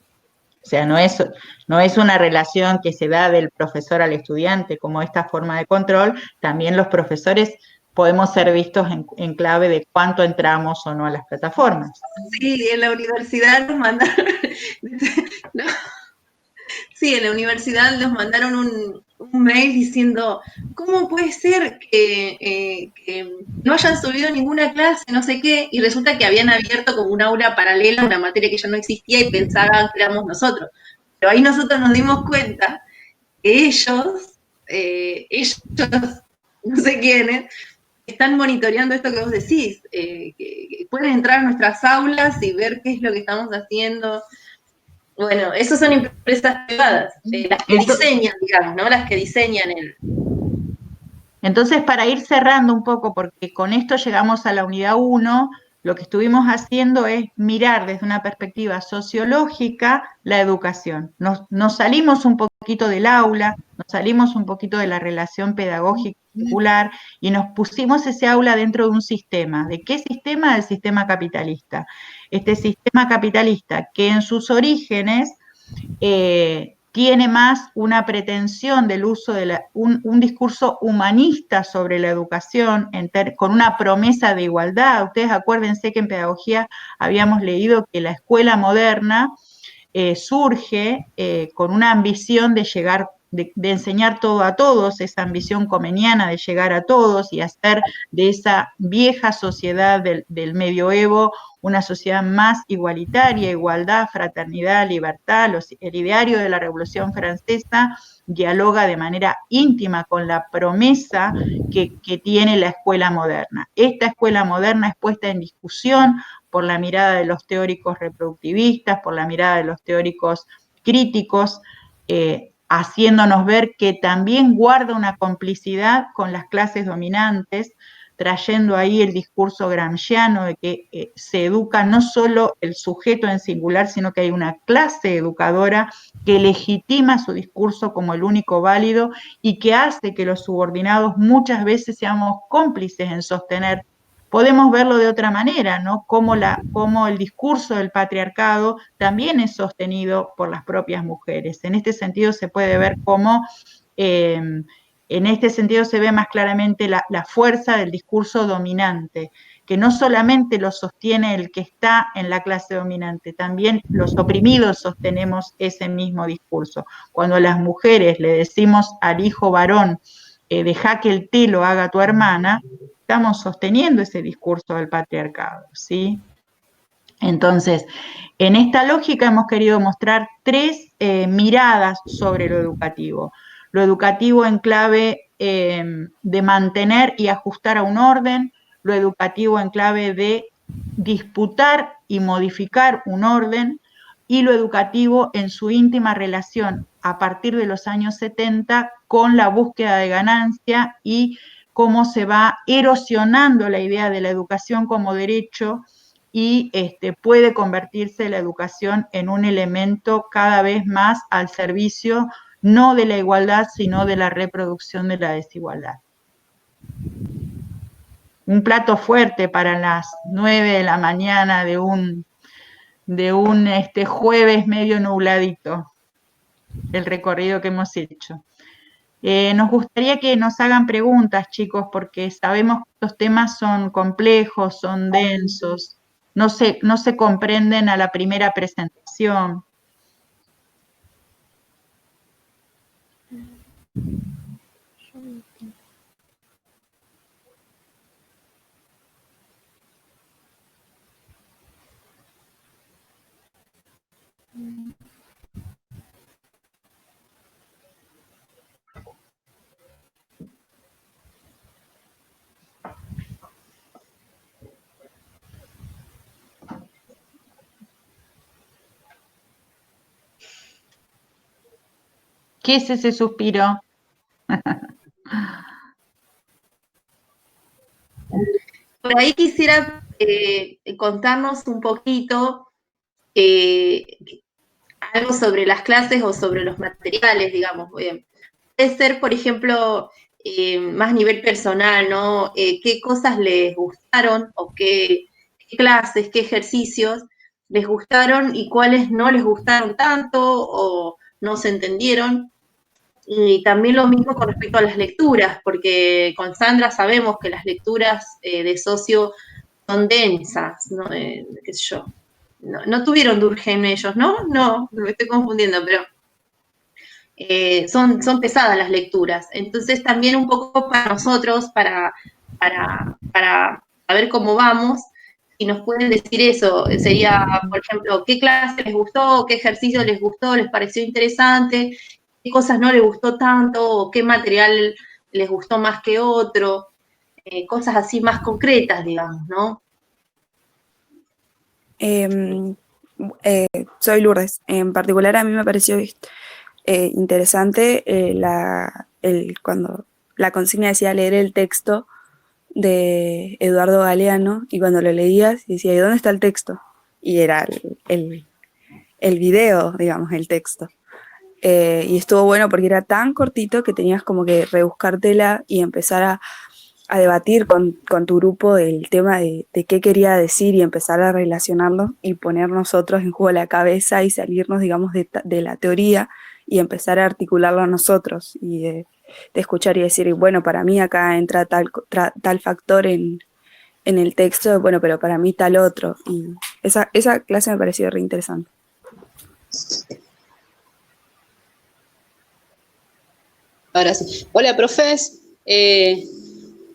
O sea, no es una relación que se da del profesor al estudiante como esta forma de control, también los profesores podemos ser vistos en clave de cuánto entramos o no a las plataformas. Sí, en la universidad nos mandaron, no, sí, en la universidad nos mandaron un mail diciendo, ¿cómo puede ser que no hayan subido ninguna clase, no sé qué? Y resulta que habían abierto como un aula paralela, una materia que ya no existía y pensaban que éramos nosotros. Pero ahí nosotros nos dimos cuenta que ellos, no sé quiénes, están monitoreando esto que vos decís, que pueden entrar a nuestras aulas y ver qué es lo que estamos haciendo. Bueno, esas son empresas privadas, las que diseñan, digamos, ¿no? Las que diseñan el... Entonces, para ir cerrando un poco, porque con esto llegamos a la unidad 1, lo que estuvimos haciendo es mirar desde una perspectiva sociológica la educación. Nos salimos un poquito del aula, nos salimos un poquito de la relación pedagógica particular y nos pusimos ese aula dentro de un sistema. ¿De qué sistema? Del sistema capitalista. Este sistema capitalista que en sus orígenes tiene más una pretensión del uso de un discurso humanista sobre la educación con una promesa de igualdad. Ustedes acuérdense que en pedagogía habíamos leído que la escuela moderna surge con una ambición de llegar de enseñar todo a todos, esa ambición comeniana de llegar a todos y hacer de esa vieja sociedad del medioevo una sociedad más igualitaria, igualdad, fraternidad, libertad. El ideario de la Revolución Francesa dialoga de manera íntima con la promesa que tiene la escuela moderna. Esta escuela moderna es puesta en discusión por la mirada de los teóricos reproductivistas, por la mirada de los teóricos críticos, haciéndonos ver que también guarda una complicidad con las clases dominantes, trayendo ahí el discurso gramsciano de que se educa no solo el sujeto en singular, sino que hay una clase educadora que legitima su discurso como el único válido y que hace que los subordinados muchas veces seamos cómplices en sostener. Podemos verlo de otra manera, ¿no? Como el discurso del patriarcado también es sostenido por las propias mujeres. En este sentido se puede ver cómo, en este sentido se ve más claramente la fuerza del discurso dominante, que no solamente lo sostiene el que está en la clase dominante, también los oprimidos sostenemos ese mismo discurso. Cuando a las mujeres le decimos al hijo varón, deja que el té lo haga tu hermana, estamos sosteniendo ese discurso del patriarcado, ¿sí? Entonces, en esta lógica hemos querido mostrar tres miradas sobre lo educativo. Lo educativo en clave de mantener y ajustar a un orden, lo educativo en clave de disputar y modificar un orden, y lo educativo en su íntima relación a partir de los años 70 con la búsqueda de ganancia y cómo se va erosionando la idea de la educación como derecho y puede convertirse la educación en un elemento cada vez más al servicio no de la igualdad, sino de la reproducción de la desigualdad. Un plato fuerte para las 9 de la mañana de un jueves medio nubladito, el recorrido que hemos hecho. Nos gustaría que nos hagan preguntas, chicos, porque sabemos que estos temas son complejos, son densos, no se comprenden a la primera presentación. ¿Qué es ese suspiro? Por ahí quisiera contarnos un poquito algo sobre las clases o sobre los materiales, digamos. Puede ser, por ejemplo, más a nivel personal, ¿no? ¿Qué cosas les gustaron o qué clases, qué ejercicios les gustaron y cuáles no les gustaron tanto o no se entendieron? Y también lo mismo con respecto a las lecturas, porque con Sandra sabemos que las lecturas de socio son densas, ¿no? Qué sé yo. No tuvieron Durkheim ellos, ¿no? No, me estoy confundiendo, pero son pesadas las lecturas. Entonces también un poco para nosotros, para saber cómo vamos, si nos pueden decir eso, sería, por ejemplo, qué clase les gustó, qué ejercicio les gustó, les pareció interesante, qué cosas no les gustó tanto, o qué material les gustó más que otro, cosas así más concretas, digamos, ¿no? Soy Lourdes. En particular a mí me pareció interesante cuando la consigna decía leer el texto de Eduardo Galeano, y cuando lo leías decía, ¿y dónde está el texto? Y era el video, digamos, el texto. Y estuvo bueno porque era tan cortito que tenías como que rebuscártela y empezar a debatir con tu grupo del tema de qué quería decir y empezar a relacionarlo y poner nosotros en juego la cabeza y salirnos, digamos, de la teoría y empezar a articularlo a nosotros y de escuchar y decir, bueno, para mí acá entra tal factor en el texto, bueno, pero para mí tal otro. Y esa clase me pareció re interesante. Ahora sí. Hola, profes.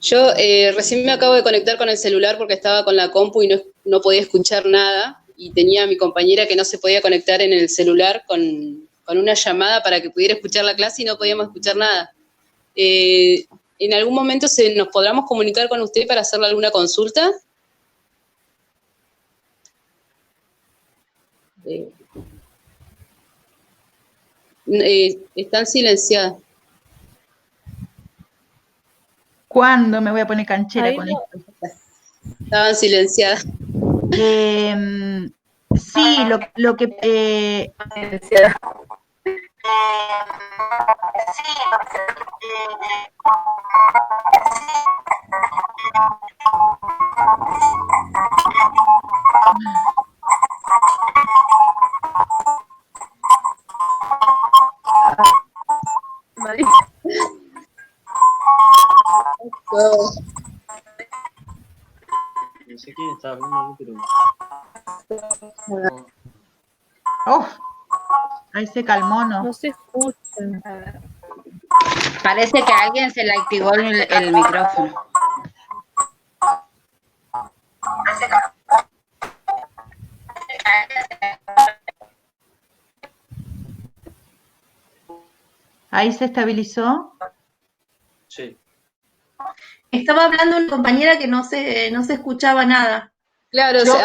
Yo recién me acabo de conectar con el celular porque estaba con la compu y no podía escuchar nada. Y tenía a mi compañera que no se podía conectar en el celular con una llamada para que pudiera escuchar la clase y no podíamos escuchar nada. ¿En algún momento nos podamos comunicar con usted para hacerle alguna consulta? Están silenciadas. ¿Cuándo me voy a poner canchera Ahí con no- esto? Estaban silenciadas. Sí, lo que... No sé quién está hablando, pero... Oh, ahí se calmó, ¿no? no se escucha. Parece que a alguien se le activó el micrófono. Ahí se estabilizó. Sí. Estaba hablando una compañera que no se escuchaba nada. Claro, Yo-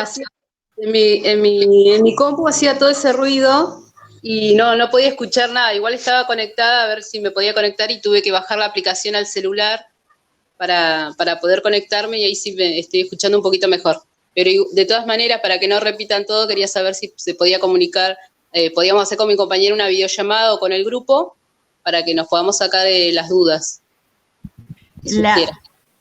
en mi compu hacía todo ese ruido y no podía escuchar nada. Igual estaba conectada a ver si me podía conectar y tuve que bajar la aplicación al celular para poder conectarme y ahí sí me estoy escuchando un poquito mejor. Pero de todas maneras, para que no repitan todo, quería saber si se podía comunicar, podíamos hacer con mi compañera una videollamada o con el grupo para que nos podamos sacar de las dudas que surgieran.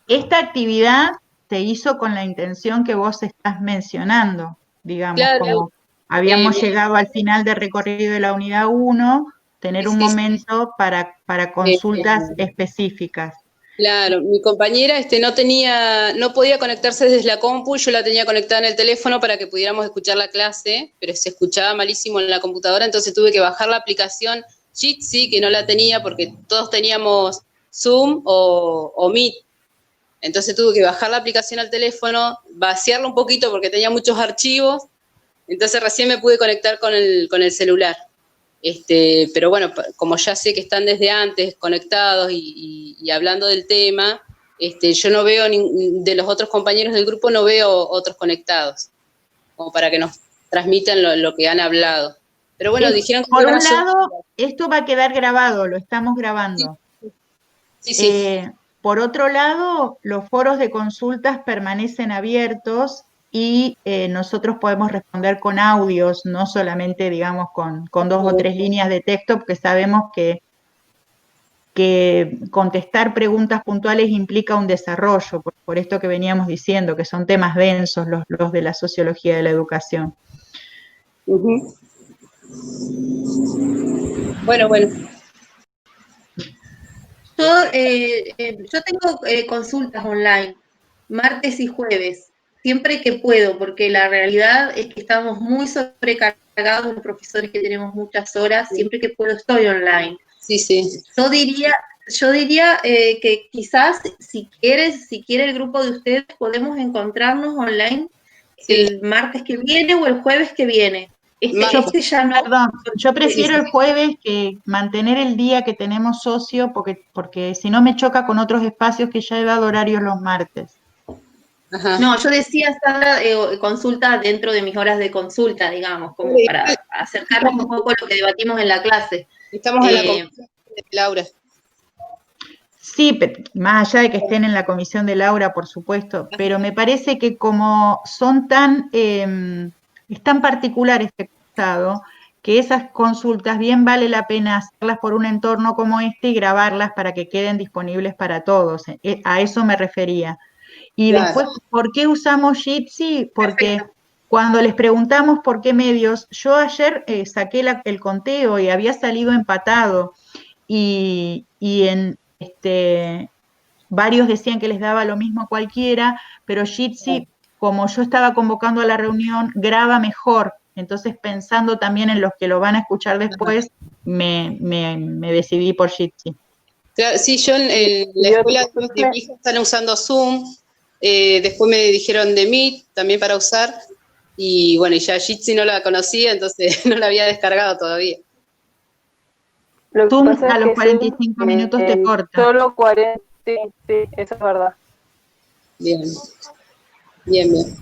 Esta actividad se hizo con la intención que vos estás mencionando, digamos, Claro. como habíamos Eh, llegado al final del recorrido de la unidad 1, tener un Sí, sí. momento para consultas específicas. Claro, mi compañera no podía conectarse desde la compu, yo la tenía conectada en el teléfono para que pudiéramos escuchar la clase, pero se escuchaba malísimo en la computadora, entonces tuve que bajar la aplicación Jitsi, que no la tenía porque todos teníamos Zoom o Meet. Entonces tuve que bajar la aplicación al teléfono, vaciarla un poquito porque tenía muchos archivos, entonces recién me pude conectar con el celular. Pero bueno, como ya sé que están desde antes conectados y hablando del tema, yo no veo de los otros compañeros del grupo, no veo otros conectados, como para que nos transmitan lo que han hablado. Pero bueno, dijeron que Por iban a un subir. lado, esto va a quedar grabado, lo estamos grabando. Sí. Por otro lado, los foros de consultas permanecen abiertos y nosotros podemos responder con audios, no solamente, digamos, con 2 o 3 líneas de texto, porque sabemos que contestar preguntas puntuales implica un desarrollo, por esto que veníamos diciendo, que son temas densos los de la sociología de la educación. Bueno. Yo tengo consultas online, martes y jueves, siempre que puedo, porque la realidad es que estamos muy sobrecargados, los profesores que tenemos muchas horas, siempre que puedo estoy online. Sí. Yo diría que quizás si quiere el grupo de ustedes, podemos encontrarnos online el martes que viene o el jueves que viene. Ya no. Perdón, yo prefiero el jueves que mantener el día que tenemos socio, porque si no me choca con otros espacios que ya he dado horarios los martes. No, yo decía hacer consulta dentro de mis horas de consulta, digamos, como para acercarnos un poco a lo que debatimos en la clase. Estamos en la comisión de Laura. Sí, más allá de que estén en la comisión de Laura, por supuesto, pero me parece que como son es tan particular este estado, que esas consultas bien vale la pena hacerlas por un entorno como este y grabarlas para que queden disponibles para todos. A eso me refería. Y Claro. después, ¿por qué usamos Jitsi? Porque cuando les preguntamos por qué medios, yo ayer saqué el conteo y había salido empatado y varios decían que les daba lo mismo a cualquiera, pero Jitsi, como yo estaba convocando a la reunión, graba mejor. Entonces, pensando también en los que lo van a escuchar después, me decidí por Jitsi. Claro, sí, yo en la Y escuela otro, de mi hija están usando Zoom, después me dijeron de Meet también para usar, y bueno, y ya Jitsi no la conocía, entonces no la había descargado todavía. lo que Zoom pasa a es los que Zoom 45 minutos te corta. solo 40, sí, sí, eso es verdad. Bien, bien, bien.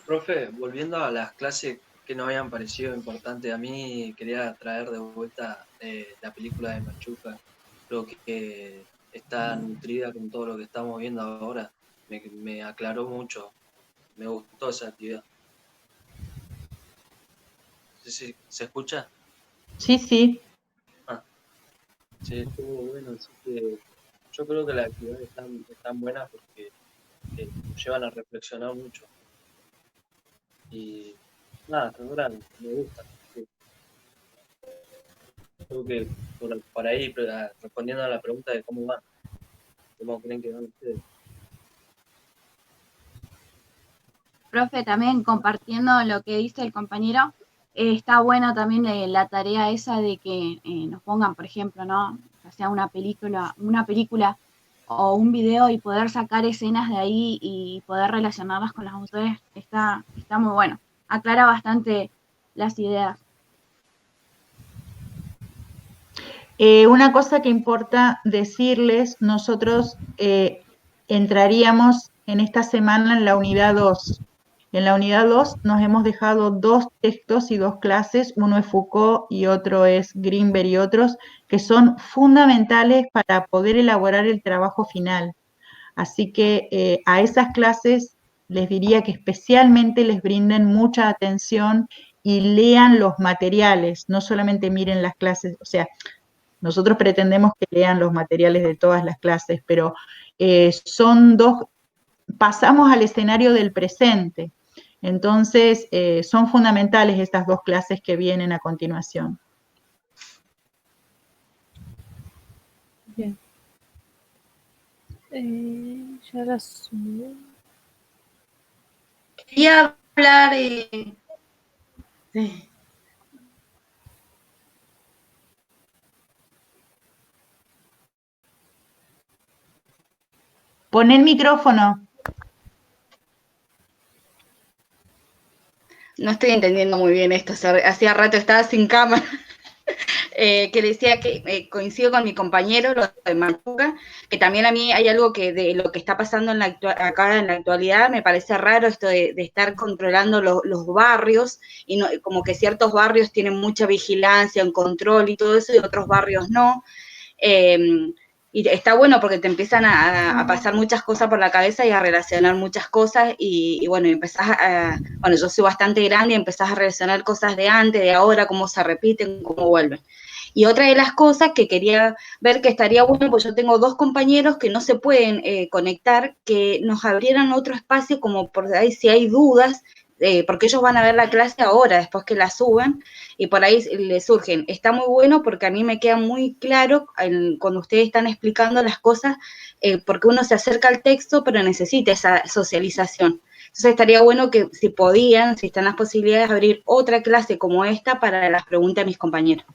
Profe, volviendo a las clases que nos habían parecido importantes, a mí quería traer de vuelta la película de Machuca. Creo que está nutrida con todo lo que estamos viendo ahora. Me aclaró mucho. Me gustó esa actividad. ¿Se escucha? Sí, sí. Ah, sí, estuvo bueno. Así que yo creo que las actividades están buenas porque nos llevan a reflexionar mucho. Y nada, hasta ahora me gusta. Sí. Creo que por ahí, respondiendo a la pregunta de cómo van, cómo creen que van ustedes. Profe, también compartiendo lo que dice el compañero, está bueno también la tarea esa de que nos pongan, por ejemplo, ¿no? Ya sea una película o un video y poder sacar escenas de ahí y poder relacionarlas con los autores, está muy bueno. Aclara bastante las ideas. Una cosa que importa decirles, nosotros entraríamos en esta semana en la unidad 2. En la unidad 2 nos hemos dejado 2 textos y 2 clases, uno es Foucault y otro es Greenberg y otros, que son fundamentales para poder elaborar el trabajo final. Así que a esas clases les diría que especialmente les brinden mucha atención y lean los materiales, no solamente miren las clases, o sea, nosotros pretendemos que lean los materiales de todas las clases, pero pasamos al escenario del presente. Entonces, son fundamentales estas 2 clases que vienen a continuación. Bien. Ya las... Quería hablar. Pon el micrófono. No estoy entendiendo muy bien esto, hacía rato estaba sin cámara. Que decía que coincido con mi compañero, lo de Machuca, que también a mí hay algo que de lo que está pasando acá en la actualidad, me parece raro esto de estar controlando los barrios, y no, como que ciertos barrios tienen mucha vigilancia, un control y todo eso, y otros barrios no. Y está bueno porque te empiezan a pasar muchas cosas por la cabeza y a relacionar muchas cosas y bueno, bueno, yo soy bastante grande y empezás a relacionar cosas de antes, de ahora, cómo se repiten, cómo vuelven. Y otra de las cosas que quería ver que estaría bueno, pues yo tengo 2 compañeros que no se pueden conectar, que nos abrieran otro espacio como por ahí si hay dudas, porque ellos van a ver la clase ahora, después que la suben, y por ahí les surgen. Está muy bueno porque a mí me queda muy claro cuando ustedes están explicando las cosas, porque uno se acerca al texto, pero necesita esa socialización. Entonces estaría bueno que si podían, si están las posibilidades, abrir otra clase como esta para las preguntas de mis compañeros.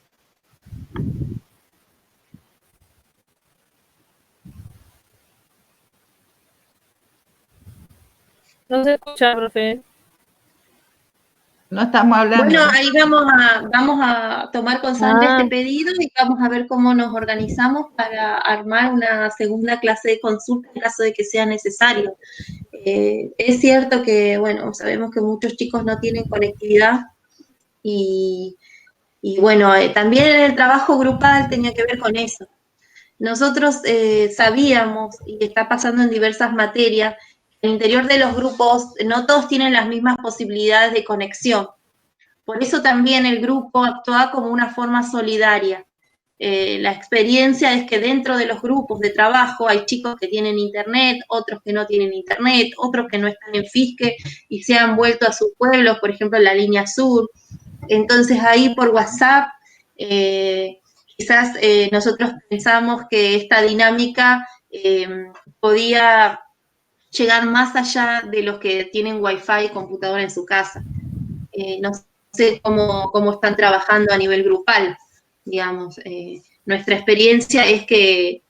No se escucha, profe. No estamos hablando. Bueno, ahí vamos a tomar constante este pedido y vamos a ver cómo nos organizamos para armar una segunda clase de consulta en caso de que sea necesario. Es cierto que, bueno, sabemos que muchos chicos no tienen conectividad y bueno, también el trabajo grupal tenía que ver con eso. Nosotros sabíamos, y está pasando en diversas materias, que al interior de los grupos no todos tienen las mismas posibilidades de conexión. Por eso también el grupo actúa como una forma solidaria. La experiencia es que dentro de los grupos de trabajo hay chicos que tienen internet, otros que no tienen internet, otros que no están en Fisque y se han vuelto a sus pueblos, por ejemplo, en la línea sur. Entonces ahí por WhatsApp, quizás nosotros pensamos que esta dinámica podía llegar más allá de los que tienen Wi-Fi y computadora en su casa. No sé cómo están trabajando a nivel grupal, digamos. Nuestra experiencia es que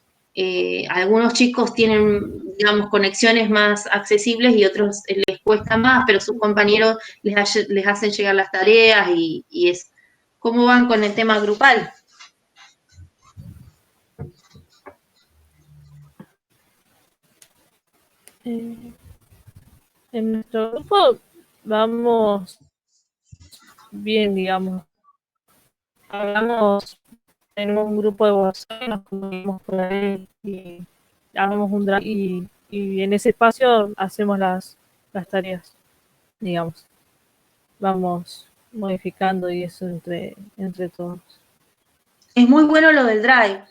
Algunos chicos tienen, digamos, conexiones más accesibles y otros les cuesta más, pero sus compañeros les hacen llegar las tareas y es cómo van con el tema grupal. En nuestro grupo vamos bien, digamos. Hablamos en un grupo de WhatsApp, nos comunicamos por ahí y hagamos un drive y en ese espacio hacemos las tareas, digamos. Vamos modificando y eso entre todos. Es muy bueno lo del Drive,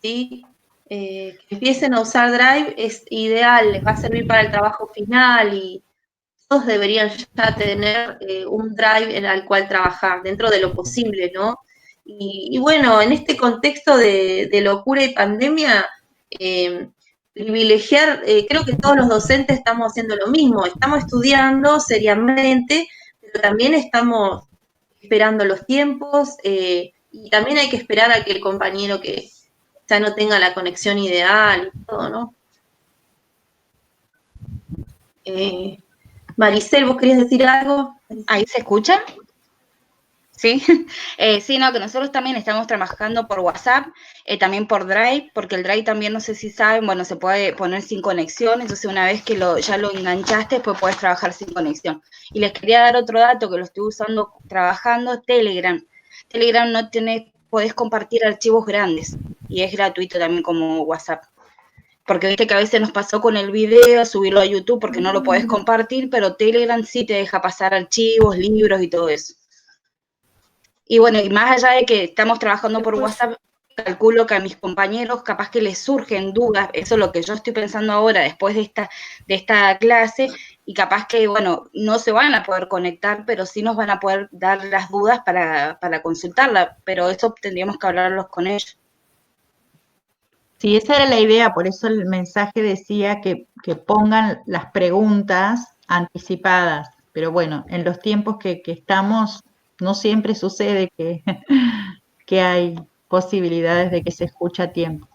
¿sí? Que empiecen a usar Drive es ideal, les va a servir para el trabajo final y todos deberían ya tener un Drive al cual trabajar, dentro de lo posible, ¿no? Y bueno, en este contexto de locura y pandemia, privilegiar, creo que todos los docentes estamos haciendo lo mismo, estamos estudiando seriamente, pero también estamos esperando los tiempos y también hay que esperar a que el compañero que ya no tenga la conexión ideal y todo, ¿no? Maricel, ¿vos querías decir algo? ¿Ahí se escucha? Sí, sí, no, que nosotros también estamos trabajando por WhatsApp, también por Drive, porque el Drive también, no sé si saben, bueno, se puede poner sin conexión, entonces una vez que ya lo enganchaste, después puedes trabajar sin conexión. Y les quería dar otro dato que lo estoy usando trabajando, Telegram. Telegram no podés compartir archivos grandes y es gratuito también como WhatsApp. Porque viste que a veces nos pasó con el video, subirlo a YouTube porque no lo podés compartir, pero Telegram sí te deja pasar archivos, libros y todo eso. Y bueno, y más allá de que estamos trabajando por WhatsApp, calculo que a mis compañeros capaz que les surgen dudas, eso es lo que yo estoy pensando ahora después de esta clase, y capaz que, bueno, no se van a poder conectar, pero sí nos van a poder dar las dudas para consultarla, pero eso tendríamos que hablarlos con ellos. Sí, esa era la idea, por eso el mensaje decía que pongan las preguntas anticipadas, pero bueno, en los tiempos que estamos, no siempre sucede que hay posibilidades de que se escuche a tiempo.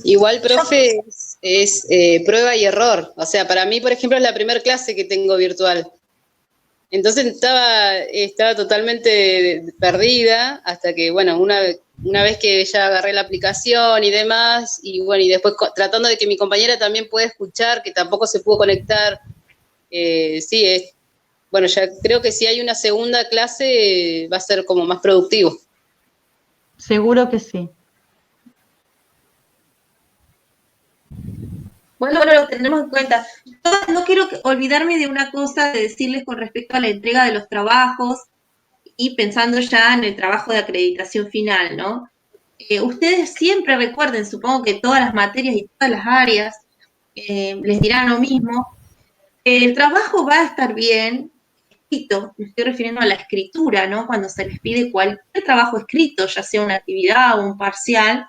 Igual, profe, es prueba y error. O sea, para mí, por ejemplo, es la primera clase que tengo virtual. Entonces estaba totalmente perdida hasta que, bueno, una vez que ya agarré la aplicación y demás, y bueno, y después tratando de que mi compañera también pueda escuchar, que tampoco se pudo conectar, sí, bueno, ya creo que si hay una segunda clase va a ser como más productivo. Seguro que sí. Bueno, lo tendremos en cuenta. Yo no quiero olvidarme de una cosa de decirles con respecto a la entrega de los trabajos y pensando ya en el trabajo de acreditación final, ¿no? Ustedes siempre recuerden, supongo que todas las materias y todas las áreas les dirán lo mismo, el trabajo va a estar bien escrito, me estoy refiriendo a la escritura, ¿no? Cuando se les pide cualquier trabajo escrito, ya sea una actividad o un parcial,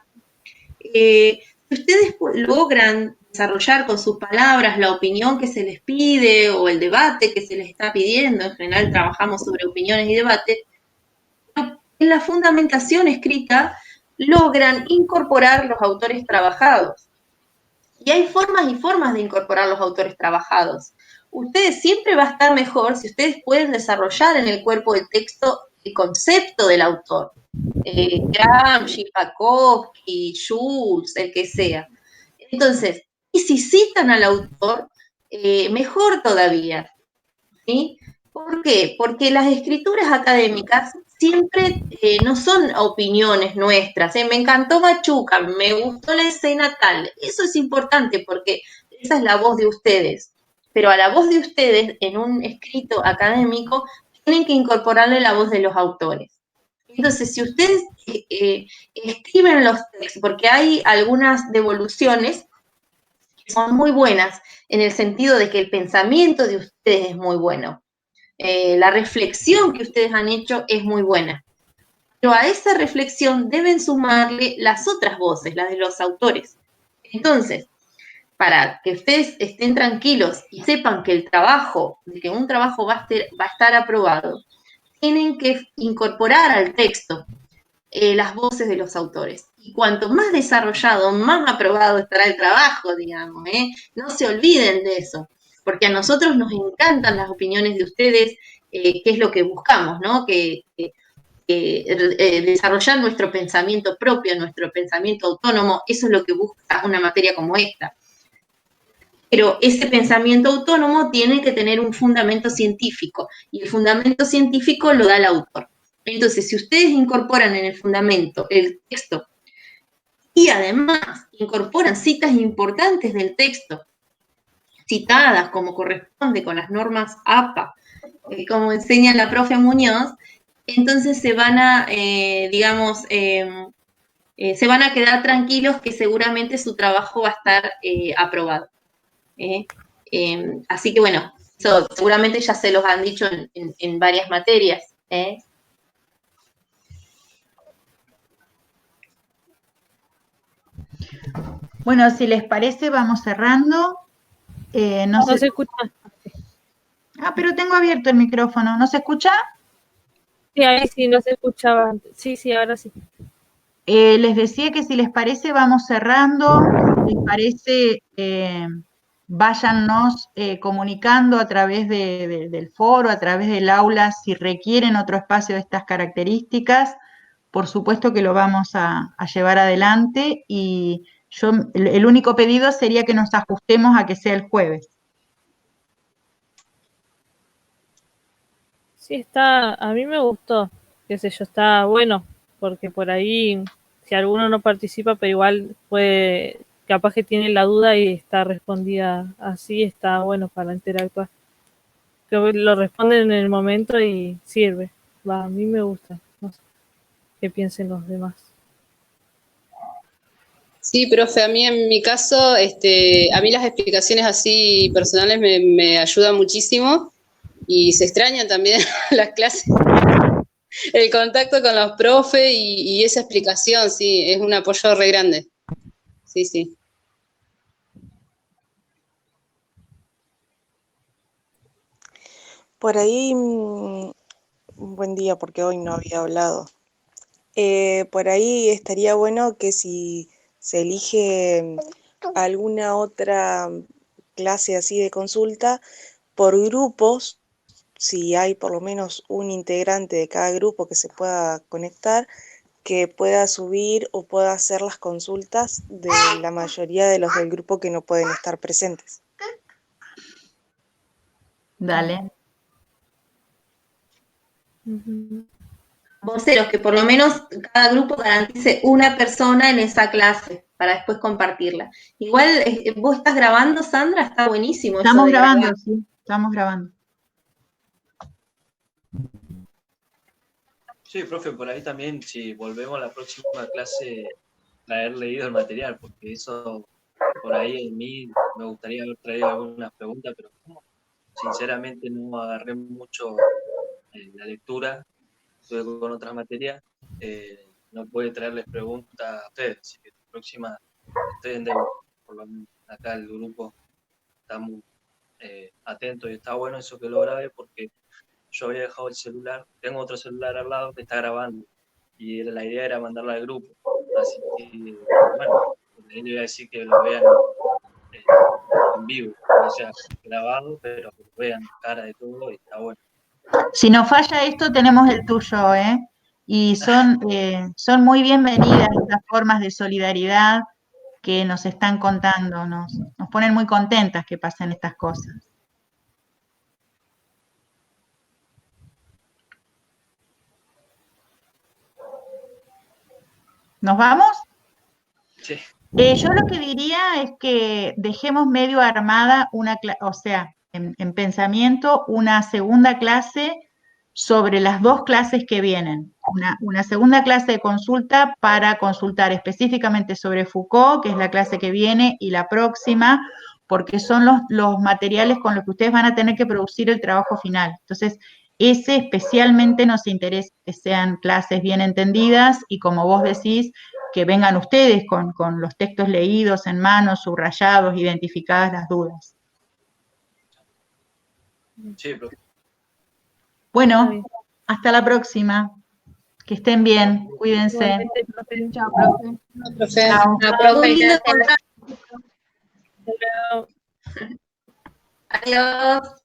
si ustedes logran desarrollar con sus palabras la opinión que se les pide o el debate que se les está pidiendo, en general trabajamos sobre opiniones y debate, en la fundamentación escrita logran incorporar los autores trabajados. Y hay formas y formas de incorporar los autores trabajados. Ustedes siempre va a estar mejor si ustedes pueden desarrollar en el cuerpo del texto el concepto del autor. Gramsci, Pakowski, Schulz, el que sea. Entonces, y si citan al autor, mejor todavía, ¿sí? ¿Por qué? Porque las escrituras académicas siempre no son opiniones nuestras. Me encantó Machuca, me gustó la escena tal. Eso es importante porque esa es la voz de ustedes. Pero a la voz de ustedes, en un escrito académico, tienen que incorporarle la voz de los autores. Entonces, si ustedes escriben los textos, porque hay algunas devoluciones que son muy buenas, en el sentido de que el pensamiento de ustedes es muy bueno. La reflexión que ustedes han hecho es muy buena. Pero a esa reflexión deben sumarle las otras voces, las de los autores. Entonces, para que ustedes estén tranquilos y sepan que el trabajo, que un trabajo va a estar aprobado, tienen que incorporar al texto las voces de los autores. Y cuanto más desarrollado, más aprobado estará el trabajo, digamos, ¿eh? No se olviden de eso, porque a nosotros nos encantan las opiniones de ustedes, que es lo que buscamos, ¿no? Desarrollar nuestro pensamiento propio, nuestro pensamiento autónomo, eso es lo que busca una materia como esta. Pero ese pensamiento autónomo tiene que tener un fundamento científico, y el fundamento científico lo da el autor. Entonces, si ustedes incorporan en el fundamento el texto y además incorporan citas importantes del texto, citadas como corresponde con las normas APA, como enseña la profe Muñoz, entonces se van a, digamos, se van a quedar tranquilos que seguramente su trabajo va a estar aprobado. Así que bueno, eso seguramente ya se los han dicho en varias materias. Bueno, si les parece, vamos cerrando. No se escucha. Ah, pero tengo abierto el micrófono. ¿No se escucha? Sí, ahí sí, no se escuchaba antes. Sí, ahora sí. Les decía que si les parece, vamos cerrando. Si les parece, váyannos comunicando a través del foro, a través del aula, si requieren otro espacio de estas características. Por supuesto que lo vamos a llevar adelante, y el único pedido sería que nos ajustemos a que sea el jueves. Sí, a mí me gustó, qué sé yo, está bueno, porque por ahí, si alguno no participa, pero igual puede, capaz que tiene la duda y está respondida así, está bueno para interactuar. Creo que lo responden en el momento y sirve. A mí me gusta, no sé qué piensen los demás. Sí, profe, a mí en mi caso, a mí las explicaciones así personales me ayudan muchísimo y se extrañan también las clases. El contacto con los profes y esa explicación, sí, es un apoyo re grande. Sí. Por ahí, buen día, porque hoy no había hablado. Por ahí estaría bueno que si se elige alguna otra clase así de consulta, por grupos, si hay por lo menos un integrante de cada grupo que se pueda conectar, que pueda subir o pueda hacer las consultas de la mayoría de los del grupo que no pueden estar presentes. Dale. Voceros, que por lo menos cada grupo garantice una persona en esa clase para después compartirla. Igual, ¿vos estás grabando, Sandra? Está buenísimo. Estamos eso de grabando, grabar. sí, estamos grabando. Sí, profe, por ahí también, si volvemos a la próxima clase, traer leído el material, porque eso, por ahí en mí, me gustaría haber traído algunas preguntas, pero como sinceramente no agarré mucho la lectura, estuve con otras materias, no puede traerles preguntas a ustedes, así que la próxima estoy en deuda, por lo menos acá el grupo está muy atento y está bueno eso que lo grabé, porque yo había dejado el celular, tengo otro celular al lado que está grabando, y la idea era mandarlo al grupo, así que, bueno, le iba a decir que lo vean en vivo, o sea, grabado, pero que lo vean cara de todo y está bueno. Si nos falla esto, tenemos el tuyo, ¿eh? Y son muy bienvenidas estas formas de solidaridad que nos están contando, nos ponen muy contentas que pasen estas cosas. ¿Nos vamos? Sí. Yo lo que diría es que dejemos medio armada o sea, en pensamiento, una segunda clase sobre las dos clases que vienen. Una segunda clase de consulta para consultar específicamente sobre Foucault, que es la clase que viene, y la próxima, porque son los materiales con los que ustedes van a tener que producir el trabajo final. Entonces, ese especialmente nos interesa que sean clases bien entendidas y, como vos decís, que vengan ustedes con los textos leídos en mano, subrayados, identificadas las dudas. Sí, profe. Bueno, hasta la próxima. Que estén bien, cuídense. Igualmente, profe. Chao, profe. Profe, Chao. la Muy profe, lindo gracias. encontrar. Chao. Adiós.